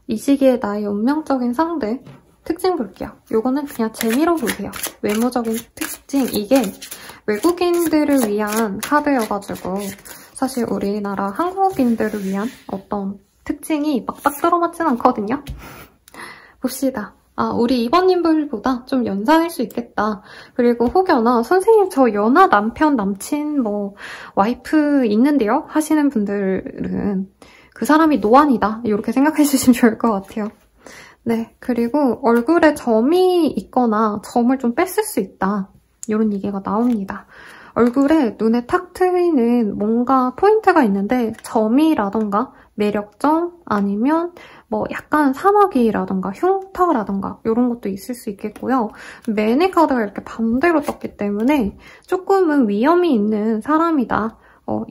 이 시기에 나의 운명적인 상대 특징 볼게요. 요거는 그냥 재미로 보세요. 외모적인 특징, 이게 외국인들을 위한 카드여가지고 사실 우리나라 한국인들을 위한 어떤 특징이 막 딱 들어맞진 않거든요. 봅시다. 아, 우리 2번님들보다 좀 연상일 수 있겠다. 그리고 혹여나 선생님 저 연하 남편, 남친, 뭐 와이프 있는데요? 하시는 분들은 그 사람이 노안이다. 이렇게 생각해 주시면 좋을 것 같아요. 네, 그리고 얼굴에 점이 있거나 점을 좀 뺐을 수 있다. 이런 얘기가 나옵니다. 얼굴에 눈에 탁 트이는 뭔가 포인트가 있는데 점이라던가 매력점 아니면 뭐 약간 사마귀라던가 흉터라던가 이런 것도 있을 수 있겠고요. 매니 카드가 이렇게 반대로 떴기 때문에 조금은 위험이 있는 사람이다.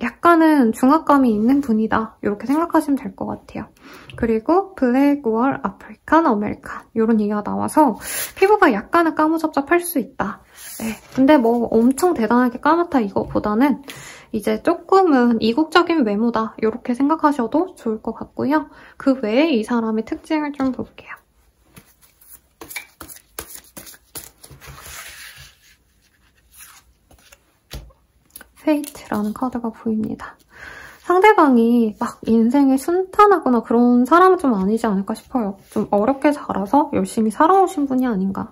약간은 중압감이 있는 분이다. 이렇게 생각하시면 될 것 같아요. 그리고 블랙, 월, 아프리칸, 아메리칸 이런 얘기가 나와서 피부가 약간은 까무잡잡할 수 있다. 네, 근데 뭐 엄청 대단하게 까맣다 이거보다는 이제 조금은 이국적인 외모다 이렇게 생각하셔도 좋을 것 같고요. 그 외에 이 사람의 특징을 좀 볼게요. 페이트라는 카드가 보입니다. 상대방이 막 인생에 순탄하거나 그런 사람은 좀 아니지 않을까 싶어요. 좀 어렵게 자라서 열심히 살아오신 분이 아닌가.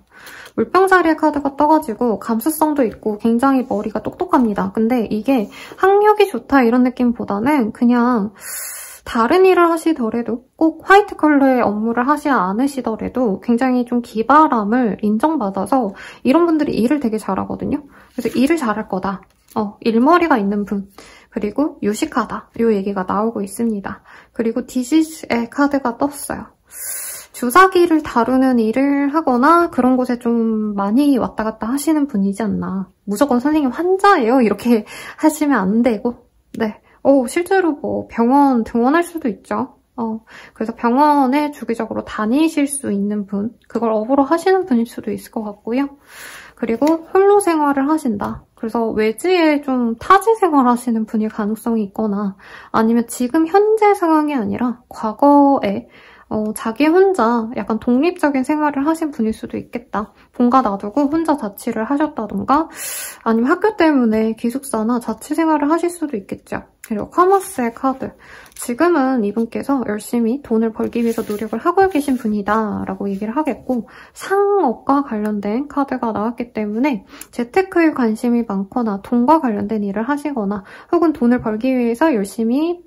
물병자리의 카드가 떠가지고 감수성도 있고 굉장히 머리가 똑똑합니다. 근데 이게 학력이 좋다 이런 느낌보다는 그냥 다른 일을 하시더라도 꼭 화이트 컬러의 업무를 하지 않으시더라도 굉장히 좀 기발함을 인정받아서 이런 분들이 일을 되게 잘하거든요. 그래서 일을 잘할 거다. 일머리가 있는 분. 그리고 유식하다. 이 얘기가 나오고 있습니다. 그리고 디시즈의 카드가 떴어요. 주사기를 다루는 일을 하거나 그런 곳에 좀 많이 왔다 갔다 하시는 분이지 않나. 무조건 선생님 환자예요. 이렇게 하시면 안 되고. 네. 실제로 뭐 병원 등원할 수도 있죠. 그래서 병원에 주기적으로 다니실 수 있는 분. 그걸 업으로 하시는 분일 수도 있을 것 같고요. 그리고 홀로 생활을 하신다. 그래서 외지에 좀 타지 생활하시는 분일 가능성이 있거나 아니면 지금 현재 상황이 아니라 과거에 자기 혼자 약간 독립적인 생활을 하신 분일 수도 있겠다. 본가 놔두고 혼자 자취를 하셨다던가 아니면 학교 때문에 기숙사나 자취 생활을 하실 수도 있겠죠. 그리고 커머스의 카드. 지금은 이분께서 열심히 돈을 벌기 위해서 노력을 하고 계신 분이다 라고 얘기를 하겠고 상업과 관련된 카드가 나왔기 때문에 재테크에 관심이 많거나 돈과 관련된 일을 하시거나 혹은 돈을 벌기 위해서 열심히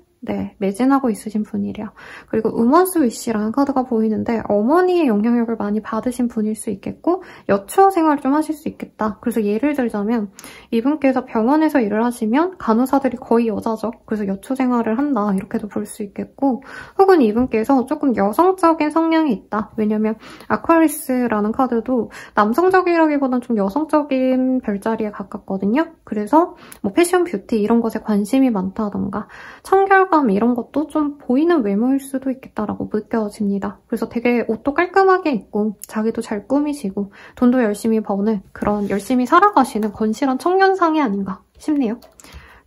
매진하고 있으신 분이래요. 그리고 우먼스 위시라는 카드가 보이는데 어머니의 영향력을 많이 받으신 분일 수 있겠고 여초 생활을 좀 하실 수 있겠다. 그래서 예를 들자면 이분께서 병원에서 일을 하시면 간호사들이 거의 여자죠. 그래서 여초 생활을 한다 이렇게도 볼 수 있겠고 혹은 이분께서 조금 여성적인 성향이 있다. 왜냐면 아쿠아리스라는 카드도 남성적이라기보다는 좀 여성적인 별자리에 가깝거든요. 그래서 뭐 패션 뷰티 이런 것에 관심이 많다던가 청결 이런 것도 좀 보이는 외모일 수도 있겠다라고 느껴집니다. 그래서 되게 옷도 깔끔하게 입고 자기도 잘 꾸미시고 돈도 열심히 버는 그런 열심히 살아가시는 건실한 청년상이 아닌가 싶네요.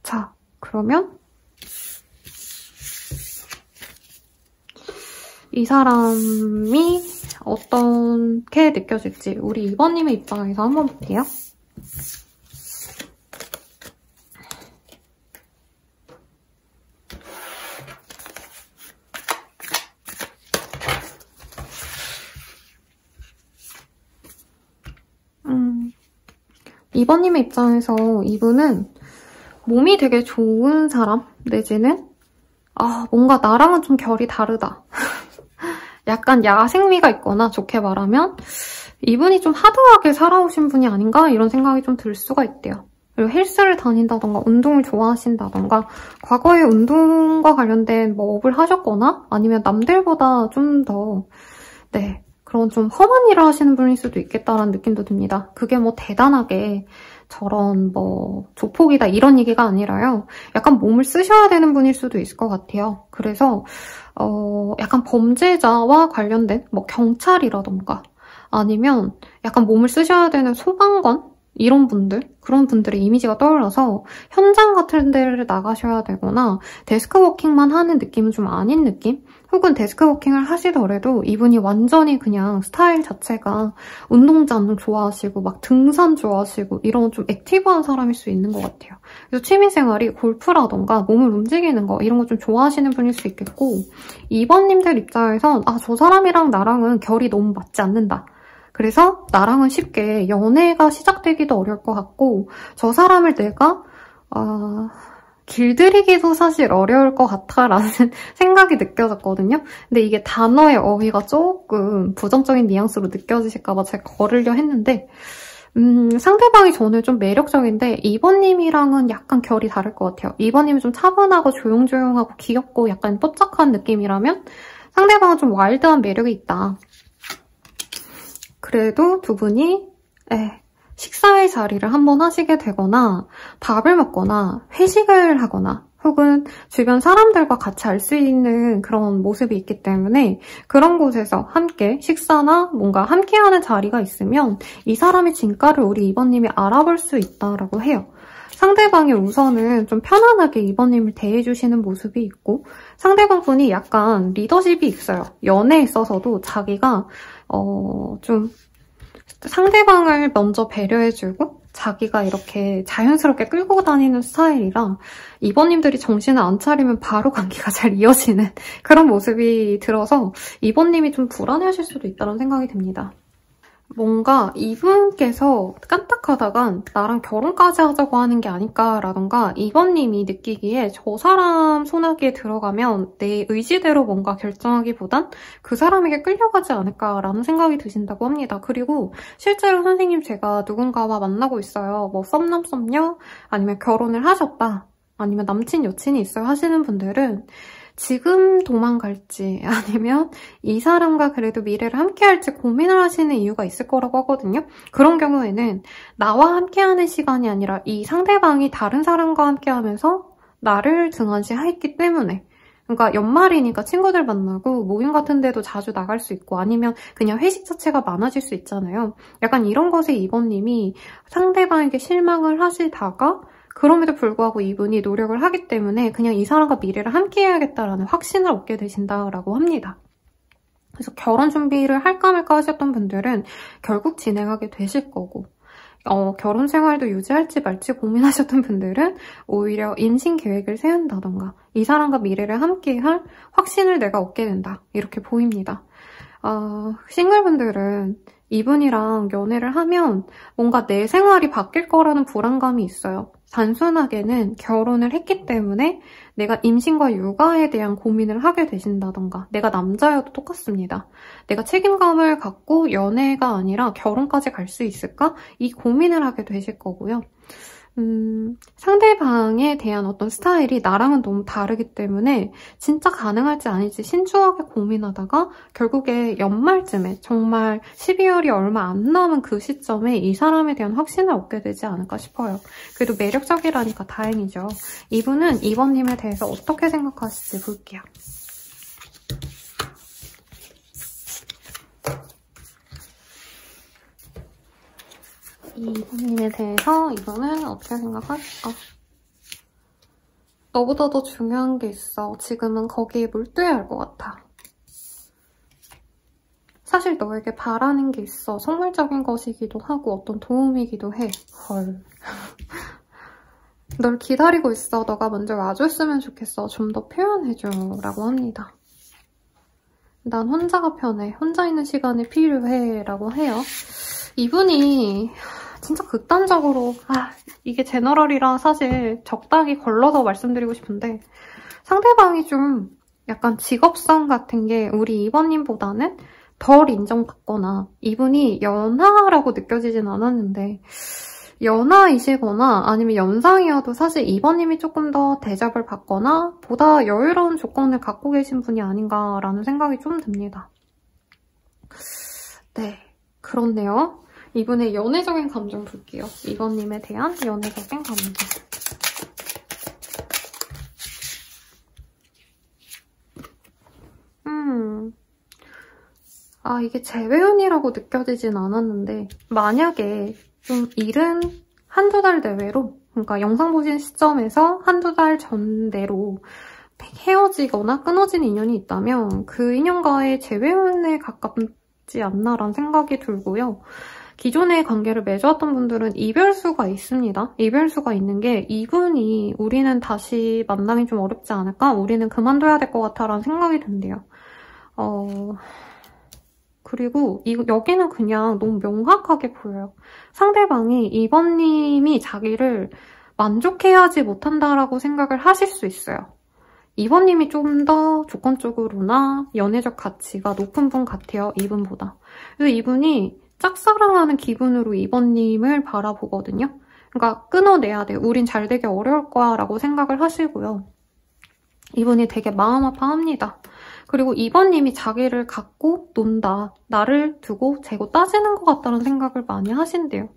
자, 그러면 이 사람이 어떻게 느껴질지 우리 2번님의 입장에서 한번 볼게요. 이번님의 입장에서 이분은 몸이 되게 좋은 사람 내지는 뭔가 나랑은 좀 결이 다르다. 약간 야생미가 있거나 좋게 말하면 이분이 좀 하드하게 살아오신 분이 아닌가 이런 생각이 좀 들 수가 있대요. 그리고 헬스를 다닌다던가 운동을 좋아하신다던가 과거에 운동과 관련된 뭐 업을 하셨거나 아니면 남들보다 좀 더 그런 좀 험한 일을 하시는 분일 수도 있겠다라는 느낌도 듭니다. 그게 뭐 대단하게 저런 뭐 조폭이다 이런 얘기가 아니라요. 약간 몸을 쓰셔야 되는 분일 수도 있을 것 같아요. 그래서 약간 범죄자와 관련된 뭐 경찰이라던가 아니면 약간 몸을 쓰셔야 되는 소방관 이런 분들, 그런 분들의 이미지가 떠올라서 현장 같은 데를 나가셔야 되거나 데스크워킹만 하는 느낌은 좀 아닌 느낌? 혹은 데스크워킹을 하시더라도 이분이 완전히 그냥 스타일 자체가 운동장 좋아하시고 막 등산 좋아하시고 이런 좀 액티브한 사람일 수 있는 것 같아요. 그래서 취미생활이 골프라던가 몸을 움직이는 거 이런 거 좀 좋아하시는 분일 수 있겠고 2번님들 입장에선 저 사람이랑 나랑은 결이 너무 맞지 않는다. 그래서 나랑은 쉽게 연애가 시작되기도 어려울 것 같고 저 사람을 내가 길들이기도 사실 어려울 것 같아라는 생각이 느껴졌거든요. 근데 이게 단어의 어휘가 조금 부정적인 뉘앙스로 느껴지실까 봐 제가 걸으려 했는데 상대방이 저는 좀 매력적인데 2번님이랑은 약간 결이 다를 것 같아요. 2번님은 좀 차분하고 조용조용하고 귀엽고 약간 뽀짝한 느낌이라면 상대방은 좀 와일드한 매력이 있다. 그래도 두 분이 식사의 자리를 한번 하시게 되거나 밥을 먹거나 회식을 하거나 혹은 주변 사람들과 같이 알 수 있는 그런 모습이 있기 때문에 그런 곳에서 함께 식사나 뭔가 함께하는 자리가 있으면 이 사람의 진가를 우리 2번님이 알아볼 수 있다라고 해요. 상대방이 우선은 좀 편안하게 2번님을 대해주시는 모습이 있고 상대방 분이 약간 리더십이 있어요. 연애에 있어서도 자기가 좀 상대방을 먼저 배려해주고 자기가 이렇게 자연스럽게 끌고 다니는 스타일이라 2번님들이 정신을 안 차리면 바로 관계가 잘 이어지는 그런 모습이 들어서 2번님이 좀 불안해하실 수도 있다는 생각이 듭니다. 뭔가 이분께서 깜딱하다간 나랑 결혼까지 하자고 하는 게 아닐까라던가 2번님이 느끼기에 저 사람 손아귀에 들어가면 내 의지대로 뭔가 결정하기보단 그 사람에게 끌려가지 않을까라는 생각이 드신다고 합니다. 그리고 실제로 선생님 제가 누군가와 만나고 있어요. 뭐 썸남 썸녀 아니면 결혼을 하셨다 아니면 남친 여친이 있어요 하시는 분들은 지금 도망갈지 아니면 이 사람과 그래도 미래를 함께할지 고민을 하시는 이유가 있을 거라고 하거든요. 그런 경우에는 나와 함께하는 시간이 아니라 이 상대방이 다른 사람과 함께하면서 나를 등한시했기 때문에 그러니까 연말이니까 친구들 만나고 모임 같은 데도 자주 나갈 수 있고 아니면 그냥 회식 자체가 많아질 수 있잖아요. 약간 이런 것에 2번님이 상대방에게 실망을 하시다가 그럼에도 불구하고 이분이 노력을 하기 때문에 그냥 이 사람과 미래를 함께 해야겠다라는 확신을 얻게 되신다라고 합니다. 그래서 결혼 준비를 할까 말까 하셨던 분들은 결국 진행하게 되실 거고, 결혼 생활도 유지할지 말지 고민하셨던 분들은 오히려 임신 계획을 세운다던가 이 사람과 미래를 함께할 확신을 내가 얻게 된다. 이렇게 보입니다. 싱글분들은 이분이랑 연애를 하면 뭔가 내 생활이 바뀔 거라는 불안감이 있어요. 단순하게는 결혼을 했기 때문에 내가 임신과 육아에 대한 고민을 하게 되신다던가, 내가 남자여도 똑같습니다. 내가 책임감을 갖고 연애가 아니라 결혼까지 갈 수 있을까? 이 고민을 하게 되실 거고요. 상대방에 대한 어떤 스타일이 나랑은 너무 다르기 때문에 진짜 가능할지 아닐지 신중하게 고민하다가 결국에 연말쯤에, 정말 12월이 얼마 안 남은 그 시점에 이 사람에 대한 확신을 얻게 되지 않을까 싶어요. 그래도 매력적이라니까 다행이죠. 이분은 이번님에 대해서 어떻게 생각하실지 볼게요. 이분에 대해서 이분은 어떻게 생각할까? 너보다 더 중요한 게 있어. 지금은 거기에 몰두해야 할 것 같아. 사실 너에게 바라는 게 있어. 선물적인 것이기도 하고 어떤 도움이기도 해. 헐. 널 기다리고 있어. 너가 먼저 와줬으면 좋겠어. 좀 더 표현해줘. 라고 합니다. 난 혼자가 편해. 혼자 있는 시간이 필요해. 라고 해요. 이분이 진짜 극단적으로, 이게 제너럴이라 사실 적당히 걸러서 말씀드리고 싶은데, 상대방이 좀 약간 직업성 같은 게 우리 이번님보다는 덜 인정받거나, 이분이 연하라고 느껴지진 않았는데, 연하이시거나 아니면 연상이어도 사실 이번님이 조금 더 대접을 받거나 보다 여유로운 조건을 갖고 계신 분이 아닌가라는 생각이 좀 듭니다. 네, 그렇네요. 이분의 연애적인 감정 볼게요. 이번님에 대한 연애적인 감정. 이게 재회원이라고 느껴지진 않았는데, 만약에 좀 이른 한두 달 내외로, 그러니까 영상 보신 시점에서 한두 달 전대로 헤어지거나 끊어진 인연이 있다면 그 인연과의 재회원에 가깝지 않나라는 생각이 들고요. 기존의 관계를 맺어왔던 분들은 이별수가 있습니다. 이별수가 있는 게 이분이 우리는 다시 만나기 좀 어렵지 않을까? 우리는 그만둬야 될 것 같아 라는 생각이 든대요. 그리고 여기는 그냥 너무 명확하게 보여요. 상대방이 이번님이 자기를 만족해하지 못한다라고 생각을 하실 수 있어요. 이번님이 좀 더 조건적으로나 연애적 가치가 높은 분 같아요. 이분보다. 그래서 이분이 짝사랑하는 기분으로 이번님을 바라보거든요. 그러니까 끊어내야 돼. 우린 잘 되기 어려울 거야 라고 생각을 하시고요. 이분이 되게 마음 아파합니다. 그리고 이번님이 자기를 갖고 논다. 나를 두고 재고 따지는 것 같다는 생각을 많이 하신대요.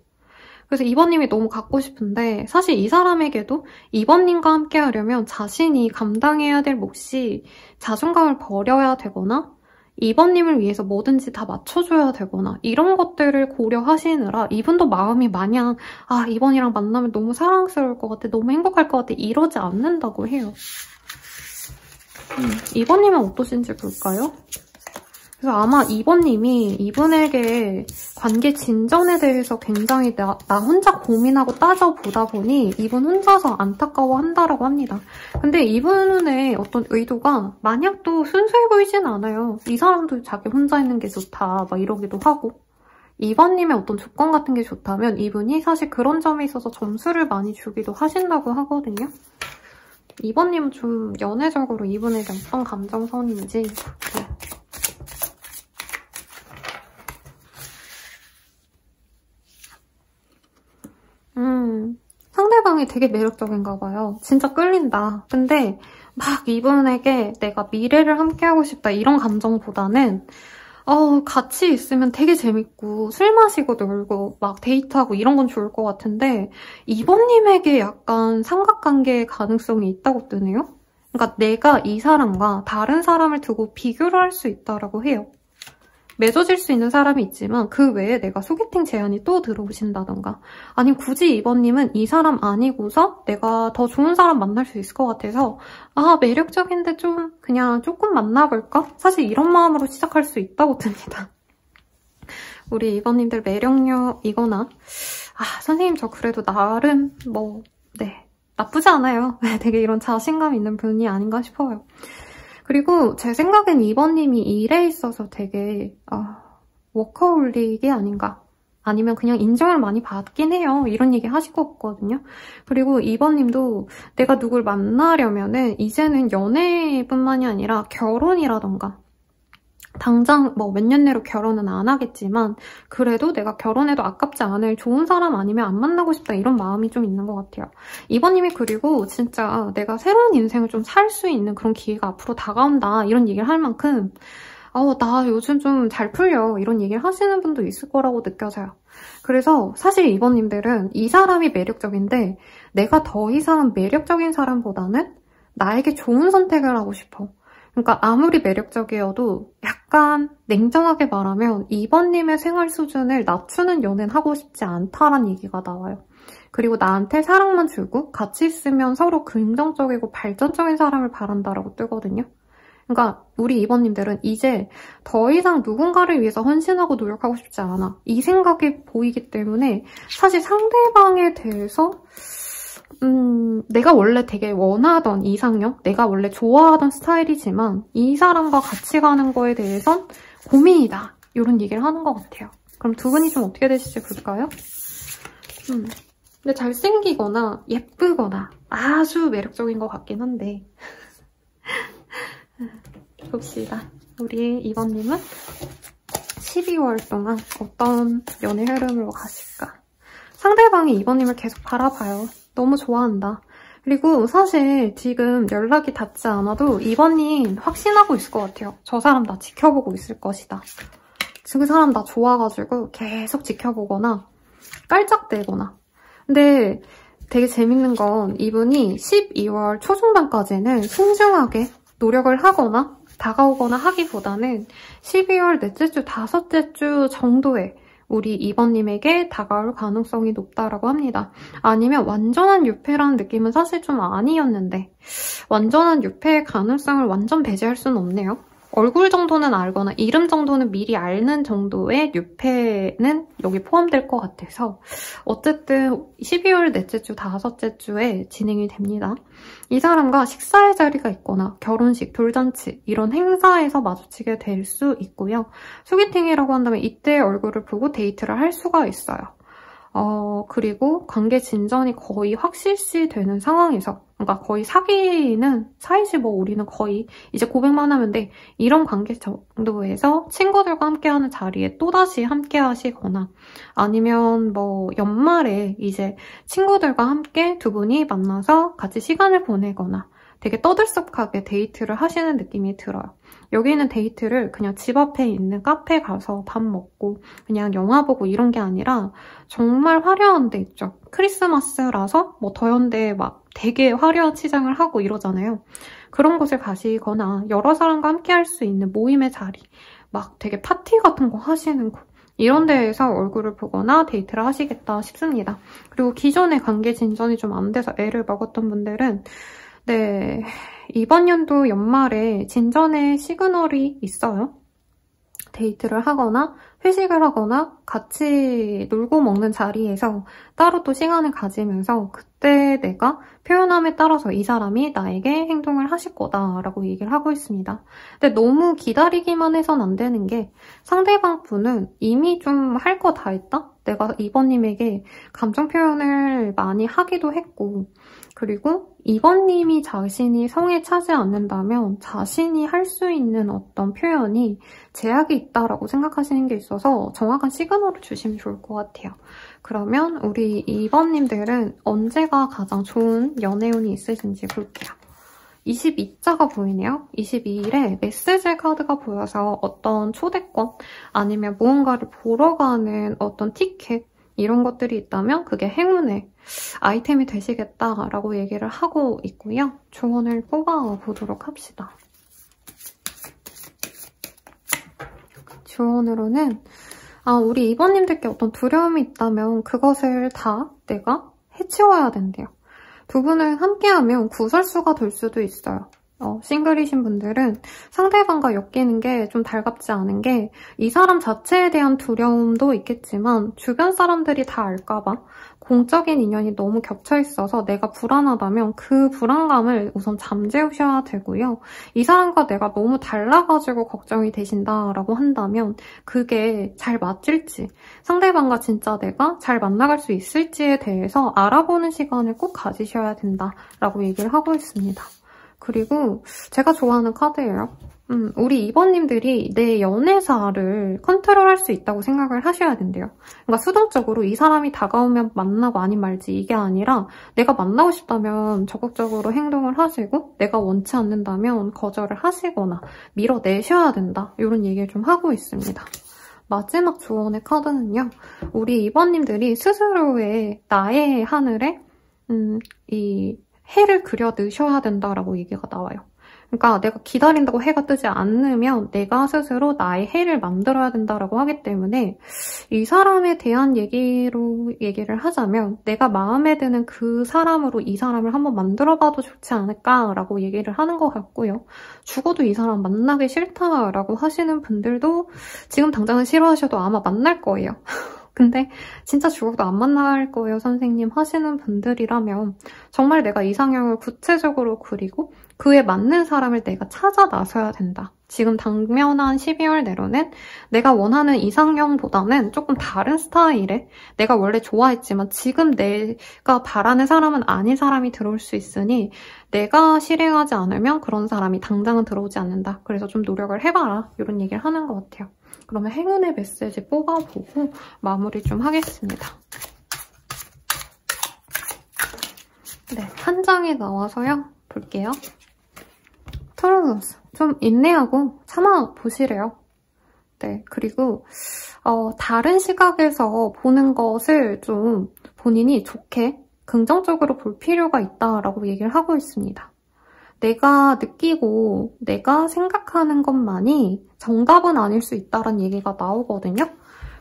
그래서 이번님이 너무 갖고 싶은데 사실 이 사람에게도 이번님과 함께 하려면 자신이 감당해야 될 몫이 자존감을 버려야 되거나 이번님을 위해서 뭐든지 다 맞춰줘야 되거나 이런 것들을 고려하시느라 이분도 마음이 마냥 이번이랑 만나면 너무 사랑스러울 것 같아, 너무 행복할 것 같아 이러지 않는다고 해요. 이번님은 어떠신지 볼까요? 그래서 아마 이번님이 이분에게 관계 진전에 대해서 굉장히 나 혼자 고민하고 따져보다 보니 이분 혼자서 안타까워한다라고 합니다. 근데 이분의 어떤 의도가 마냥 또 순수해 보이진 않아요. 이 사람도 자기 혼자 있는 게 좋다 막 이러기도 하고 이번님의 어떤 조건 같은 게 좋다면 이분이 사실 그런 점에 있어서 점수를 많이 주기도 하신다고 하거든요. 이번님은 좀 연애적으로 이분에게 어떤 감정선인지 볼게요. 상대방이 되게 매력적인가 봐요. 진짜 끌린다. 근데 막 이분에게 내가 미래를 함께하고 싶다 이런 감정보다는 같이 있으면 되게 재밌고 술 마시고 놀고 막 데이트하고 이런 건 좋을 것 같은데 이번님에게 약간 삼각관계의 가능성이 있다고 뜨네요? 그러니까 내가 이 사람과 다른 사람을 두고 비교를 할 수 있다라고 해요. 맺어질 수 있는 사람이 있지만 그 외에 내가 소개팅 제안이 또 들어오신다던가 아니면 굳이 이번님은 이 사람 아니고서 내가 더 좋은 사람 만날 수 있을 것 같아서 아 매력적인데 좀 그냥 조금 만나볼까? 사실 이런 마음으로 시작할 수 있다고 듭니다. 우리 이번님들 매력녀이거나 아 선생님 저 그래도 나름 뭐 네 나쁘지 않아요. 되게 이런 자신감 있는 분이 아닌가 싶어요. 그리고 제 생각엔 2번님이 일에 있어서 되게 워커홀릭이 아닌가 아니면 그냥 인정을 많이 받긴 해요. 이런 얘기 하실 것 같거든요. 그리고 2번님도 내가 누굴 만나려면은 이제는 연애뿐만이 아니라 결혼이라던가 당장 뭐 몇 년 내로 결혼은 안 하겠지만 그래도 내가 결혼해도 아깝지 않을 좋은 사람 아니면 안 만나고 싶다 이런 마음이 좀 있는 것 같아요. 이번님이 그리고 진짜 내가 새로운 인생을 좀 살 수 있는 그런 기회가 앞으로 다가온다 이런 얘기를 할 만큼 나 요즘 좀 잘 풀려 이런 얘기를 하시는 분도 있을 거라고 느껴져요. 그래서 사실 이번님들은 이 사람이 매력적인데 내가 더 이상 매력적인 사람보다는 나에게 좋은 선택을 하고 싶어. 그러니까 아무리 매력적이어도 약간 냉정하게 말하면 2번님의 생활 수준을 낮추는 연애는 하고 싶지 않다라는 얘기가 나와요. 그리고 나한테 사랑만 주고 같이 있으면 서로 긍정적이고 발전적인 사람을 바란다라고 뜨거든요. 그러니까 우리 2번님들은 이제 더 이상 누군가를 위해서 헌신하고 노력하고 싶지 않아. 이 생각이 보이기 때문에 사실 상대방에 대해서 내가 원래 되게 원하던 이상형, 내가 원래 좋아하던 스타일이지만 이 사람과 같이 가는 거에 대해선 고민이다. 이런 얘기를 하는 것 같아요. 그럼 두 분이 좀 어떻게 되실지 볼까요? 근데 잘생기거나 예쁘거나 아주 매력적인 것 같긴 한데 봅시다. 우리 2번님은 12월 동안 어떤 연애 흐름으로 가실까? 상대방이 2번님을 계속 바라봐요. 너무 좋아한다. 그리고 사실 지금 연락이 닿지 않아도 2번님 확신하고 있을 것 같아요. 저 사람 나 지켜보고 있을 것이다. 그 사람 나 좋아가지고 계속 지켜보거나 깔짝대거나. 근데 되게 재밌는 건 이분이 12월 초중반까지는 신중하게 노력을 하거나 다가오거나 하기보다는 12월 넷째 주, 다섯째 주 정도에 우리 2번님에게 다가올 가능성이 높다라고 합니다. 아니면 완전한 유패라는 느낌은 사실 좀 아니었는데 완전한 유패의 가능성을 완전 배제할 수는 없네요. 얼굴 정도는 알거나 이름 정도는 미리 아는 정도의 유패는 여기 포함될 것 같아서 어쨌든 12월 넷째 주, 다섯째 주에 진행이 됩니다. 이 사람과 식사의 자리가 있거나 결혼식, 돌잔치 이런 행사에서 마주치게 될 수 있고요. 소개팅이라고 한다면 이때 얼굴을 보고 데이트를 할 수가 있어요. 그리고 관계 진전이 거의 확실시 되는 상황에서 그러니까 거의 사귀는 사이지 뭐 우리는 거의 이제 고백만 하면 돼. 이런 관계 정도에서 친구들과 함께하는 자리에 또다시 함께 하시거나 아니면 뭐 연말에 이제 친구들과 함께 두 분이 만나서 같이 시간을 보내거나 되게 떠들썩하게 데이트를 하시는 느낌이 들어요. 여기는 데이트를 그냥 집 앞에 있는 카페 가서 밥 먹고 그냥 영화 보고 이런 게 아니라 정말 화려한 데 있죠. 크리스마스라서 뭐 더현대에 막 되게 화려한 치장을 하고 이러잖아요. 그런 곳에 가시거나 여러 사람과 함께 할 수 있는 모임의 자리 막 되게 파티 같은 거 하시는 곳 이런 데에서 얼굴을 보거나 데이트를 하시겠다 싶습니다. 그리고 기존의 관계 진전이 좀 안 돼서 애를 먹었던 분들은 네, 이번 연도 연말에 진전의 시그널이 있어요. 데이트를 하거나 회식을 하거나 같이 놀고 먹는 자리에서 따로 또 시간을 가지면서 그때 내가 표현함에 따라서 이 사람이 나에게 행동을 하실 거다라고 얘기를 하고 있습니다. 근데 너무 기다리기만 해선 안 되는 게 상대방 분은 이미 좀 할 거 다 했다? 내가 이번님에게 감정 표현을 많이 하기도 했고 그리고 이번님이 자신이 성에 차지 않는다면 자신이 할 수 있는 어떤 표현이 제약이 있다라고 생각하시는 게 있어서 정확한 시그널을 주시면 좋을 것 같아요. 그러면 우리 2번님들은 언제가 가장 좋은 연애운이 있으신지 볼게요. 22자가 보이네요. 22일에 메시지 카드가 보여서 어떤 초대권 아니면 무언가를 보러 가는 어떤 티켓 이런 것들이 있다면 그게 행운의 아이템이 되시겠다라고 얘기를 하고 있고요. 조언을 뽑아보도록 합시다. 조언으로는 우리 이번님들께 어떤 두려움이 있다면 그것을 다 내가 해치워야 된대요. 두 분은 함께하면 구설수가 될 수도 있어요. 싱글이신 분들은 상대방과 엮이는 게 좀 달갑지 않은 게 이 사람 자체에 대한 두려움도 있겠지만 주변 사람들이 다 알까봐 공적인 인연이 너무 겹쳐있어서 내가 불안하다면 그 불안감을 우선 잠재우셔야 되고요. 이 사람과 내가 너무 달라가지고 걱정이 되신다라고 한다면 그게 잘 맞을지 상대방과 진짜 내가 잘 만나갈 수 있을지에 대해서 알아보는 시간을 꼭 가지셔야 된다라고 얘기를 하고 있습니다. 그리고 제가 좋아하는 카드예요. 우리 2번님들이 내 연애사를 컨트롤할 수 있다고 생각을 하셔야 된대요. 그러니까 수동적으로 이 사람이 다가오면 만나고 아닌 말지 이게 아니라 내가 만나고 싶다면 적극적으로 행동을 하시고 내가 원치 않는다면 거절을 하시거나 밀어내셔야 된다. 이런 얘기를 좀 하고 있습니다. 마지막 조언의 카드는요. 우리 2번님들이 스스로의 나의 하늘에 이 해를 그려 넣으셔야 된다라고 얘기가 나와요. 그러니까 내가 기다린다고 해가 뜨지 않으면 내가 스스로 나의 해를 만들어야 된다라고 하기 때문에 이 사람에 대한 얘기를 하자면 내가 마음에 드는 그 사람으로 이 사람을 한번 만들어봐도 좋지 않을까라고 얘기를 하는 것 같고요. 죽어도 이 사람 만나기 싫다라고 하시는 분들도 지금 당장은 싫어하셔도 아마 만날 거예요. 근데 진짜 죽어도 안 만날 거예요, 선생님 하시는 분들이라면 정말 내가 이상형을 구체적으로 그리고 그에 맞는 사람을 내가 찾아 나서야 된다. 지금 당면한 12월 내로는 내가 원하는 이상형보다는 조금 다른 스타일의 내가 원래 좋아했지만 지금 내가 바라는 사람은 아닌 사람이 들어올 수 있으니 내가 실행하지 않으면 그런 사람이 당장은 들어오지 않는다. 그래서 좀 노력을 해봐라. 이런 얘기를 하는 것 같아요. 그러면 행운의 메시지 뽑아보고 마무리 좀 하겠습니다. 네, 한 장이 나와서요. 볼게요. 토르노스, 좀 인내하고 참아보시래요. 네, 그리고 다른 시각에서 보는 것을 좀 본인이 좋게 긍정적으로 볼 필요가 있다라고 얘기를 하고 있습니다. 내가 느끼고 내가 생각하는 것만이 정답은 아닐 수 있다는 얘기가 나오거든요.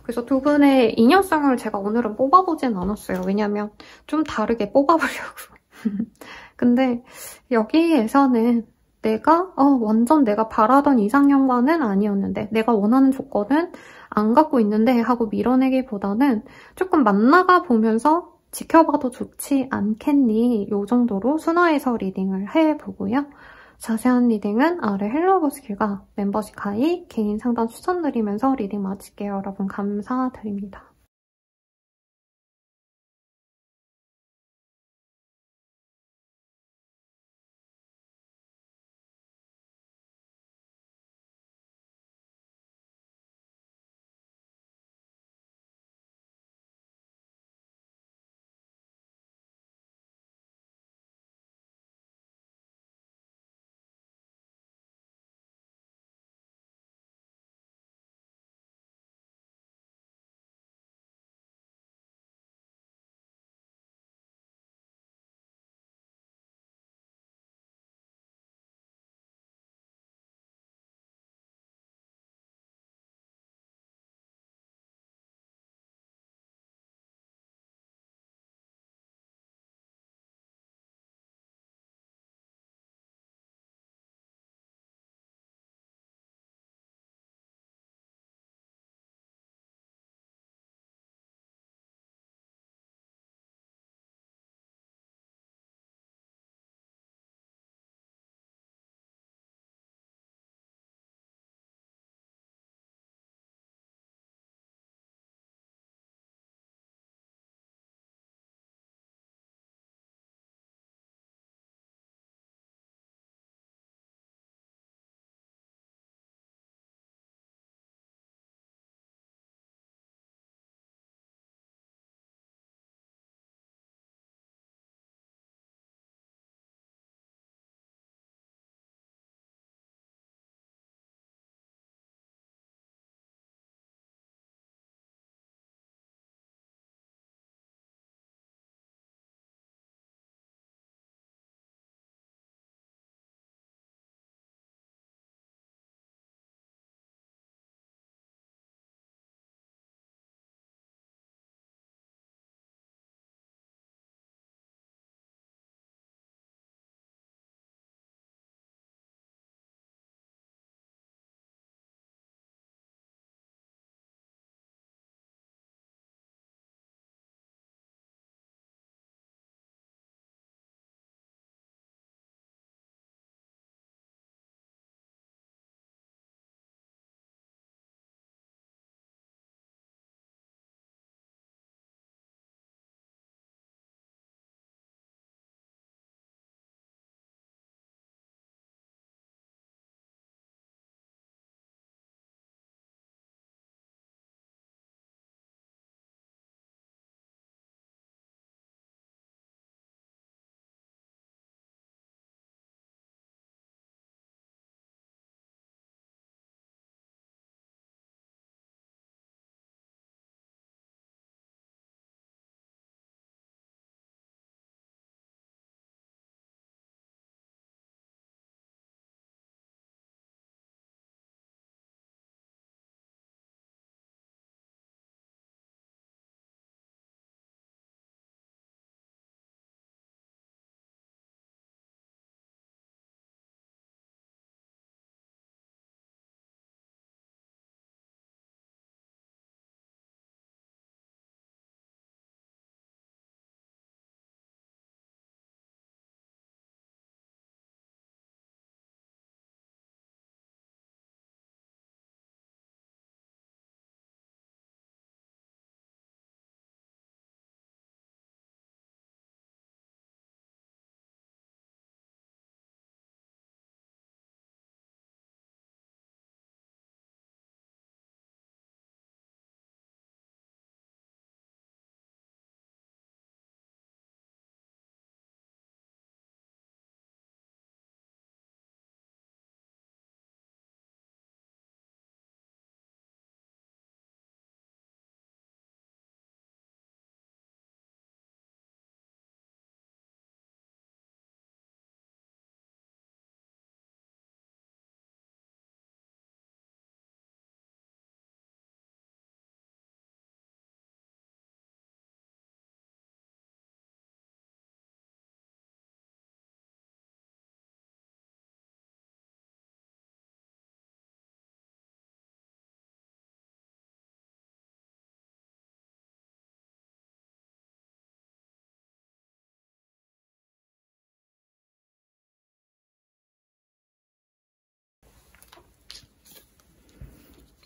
그래서 두 분의 인연성을 제가 오늘은 뽑아보진 않았어요. 왜냐면 좀 다르게 뽑아보려고. 근데 여기에서는 내가 완전 내가 바라던 이상형과는 아니었는데 내가 원하는 조건은 안 갖고 있는데 하고 밀어내기보다는 조금 만나가 보면서 지켜봐도 좋지 않겠니? 이 정도로 순화해서 리딩을 해보고요. 자세한 리딩은 아래 헬로버스킬과 멤버십 가입, 개인 상담 추천드리면서 리딩 마칠게요. 여러분 감사드립니다.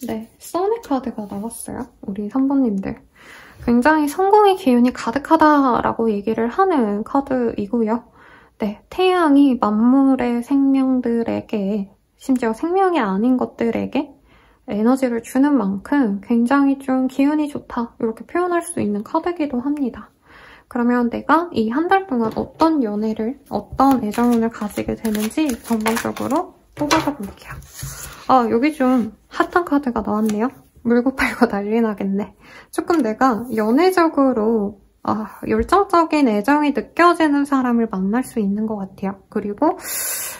네, 써니 카드가 나왔어요. 우리 3번님들. 굉장히 성공의 기운이 가득하다라고 얘기를 하는 카드이고요. 네, 태양이 만물의 생명들에게, 심지어 생명이 아닌 것들에게 에너지를 주는 만큼 굉장히 좀 기운이 좋다, 이렇게 표현할 수 있는 카드이기도 합니다. 그러면 내가 이 한 달 동안 어떤 연애를, 어떤 애정운을 가지게 되는지 전반적으로 뽑아서 볼게요. 아, 여기 좀 핫한 카드가 나왔네요. 물고 팔고 난리 나겠네. 조금 내가 연애적으로 열정적인 애정이 느껴지는 사람을 만날 수 있는 것 같아요. 그리고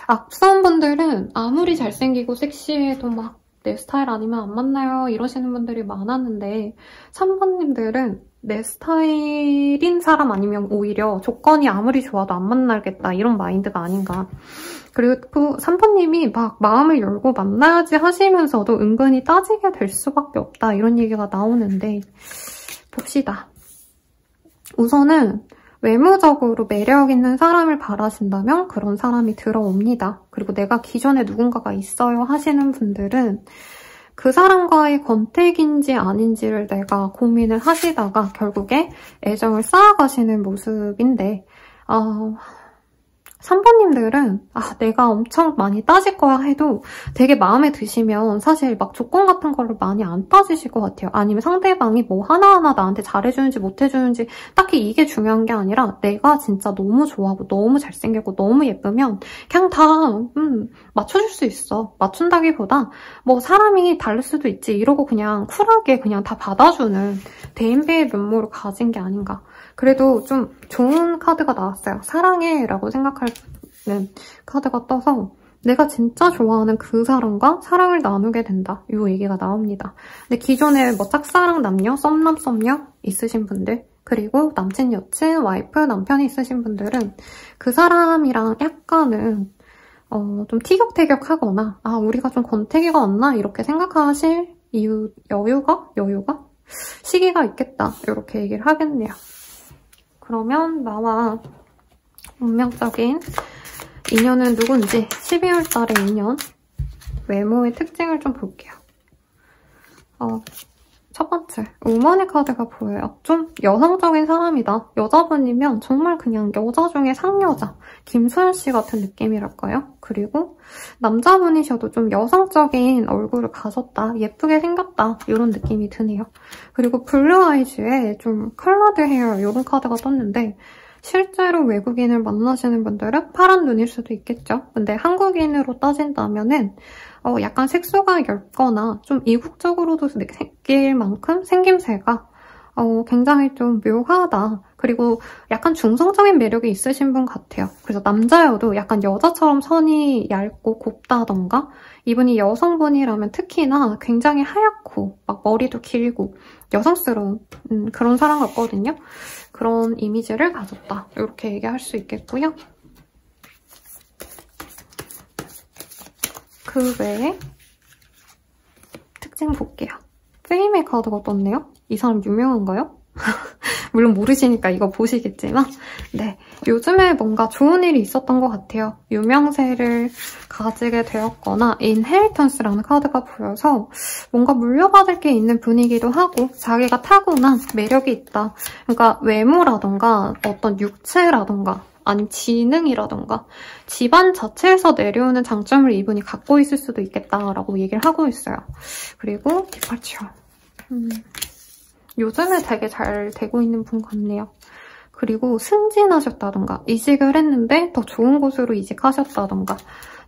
앞선 분들은 아무리 잘생기고 섹시해도 막 내 스타일 아니면 안 만나요 이러시는 분들이 많았는데 3번님들은 내 스타일인 사람 아니면 오히려 조건이 아무리 좋아도 안 만나겠다 이런 마인드가 아닌가. 그리고 3번님이 막 마음을 열고 만나야지 하시면서도 은근히 따지게 될 수밖에 없다 이런 얘기가 나오는데 봅시다. 우선은 외모적으로 매력 있는 사람을 바라신다면 그런 사람이 들어옵니다. 그리고 내가 기존에 누군가가 있어요 하시는 분들은 그 사람과의 권태기인지 아닌지를 내가 고민을 하시다가 결국에 애정을 쌓아가시는 모습인데 3번님들은 내가 엄청 많이 따질 거야 해도 되게 마음에 드시면 사실 막 조건 같은 거를 많이 안 따지실 것 같아요. 아니면 상대방이 뭐 하나하나 나한테 잘해주는지 못해주는지 딱히 이게 중요한 게 아니라 내가 진짜 너무 좋아하고 너무 잘생기고 너무 예쁘면 그냥 다 맞춰줄 수 있어. 맞춘다기보다 뭐 사람이 다를 수도 있지 이러고 그냥 쿨하게 그냥 다 받아주는 대인배의 면모를 가진 게 아닌가. 그래도 좀 좋은 카드가 나왔어요. 사랑해 라고 생각하는 카드가 떠서 내가 진짜 좋아하는 그 사람과 사랑을 나누게 된다. 이 얘기가 나옵니다. 근데 기존에 뭐 짝사랑 남녀, 썸남, 썸녀 있으신 분들 그리고 남친, 여친, 와이프, 남편이 있으신 분들은 그 사람이랑 약간은 좀 티격태격하거나 우리가 좀 권태기가 없나 이렇게 생각하실 여유가? 시기가 있겠다. 이렇게 얘기를 하겠네요. 그러면 나와 운명적인 인연은 누군지 12월 달의 인연 외모의 특징을 좀 볼게요. 첫 번째, 우먼의 카드가 보여요. 좀 여성적인 사람이다. 여자분이면 정말 그냥 여자 중에 상여자, 김소연 씨 같은 느낌이랄까요? 그리고 남자분이셔도 좀 여성적인 얼굴을 가졌다, 예쁘게 생겼다 이런 느낌이 드네요. 그리고 블루 아이즈에 좀 컬러드 헤어 이런 카드가 떴는데 실제로 외국인을 만나시는 분들은 파란 눈일 수도 있겠죠. 근데 한국인으로 따진다면은 약간 색소가 엷거나 좀 이국적으로도 느낄 만큼 생김새가 굉장히 좀 묘하다. 그리고 약간 중성적인 매력이 있으신 분 같아요. 그래서 남자여도 약간 여자처럼 선이 얇고 곱다던가 이분이 여성분이라면 특히나 굉장히 하얗고 막 머리도 길고 여성스러운 그런 사람 같거든요. 그런 이미지를 가졌다. 이렇게 얘기할 수 있겠고요. 그 외에 특징 볼게요. 페임의 카드가 떴네요. 이 사람 유명한가요? 물론 모르시니까 이거 보시겠지만 네, 요즘에 뭔가 좋은 일이 있었던 것 같아요. 유명세를 가지게 되었거나 인헤리턴스라는 카드가 보여서 뭔가 물려받을 게 있는 분위기도 하고 자기가 타고난 매력이 있다. 그러니까 외모라던가 어떤 육체라던가 아니면 지능이라던가 집안 자체에서 내려오는 장점을 이분이 갖고 있을 수도 있겠다라고 얘기를 하고 있어요. 그리고 디파처. 요즘에 되게 잘 되고 있는 분 같네요. 그리고 승진하셨다던가 이직을 했는데 더 좋은 곳으로 이직하셨다던가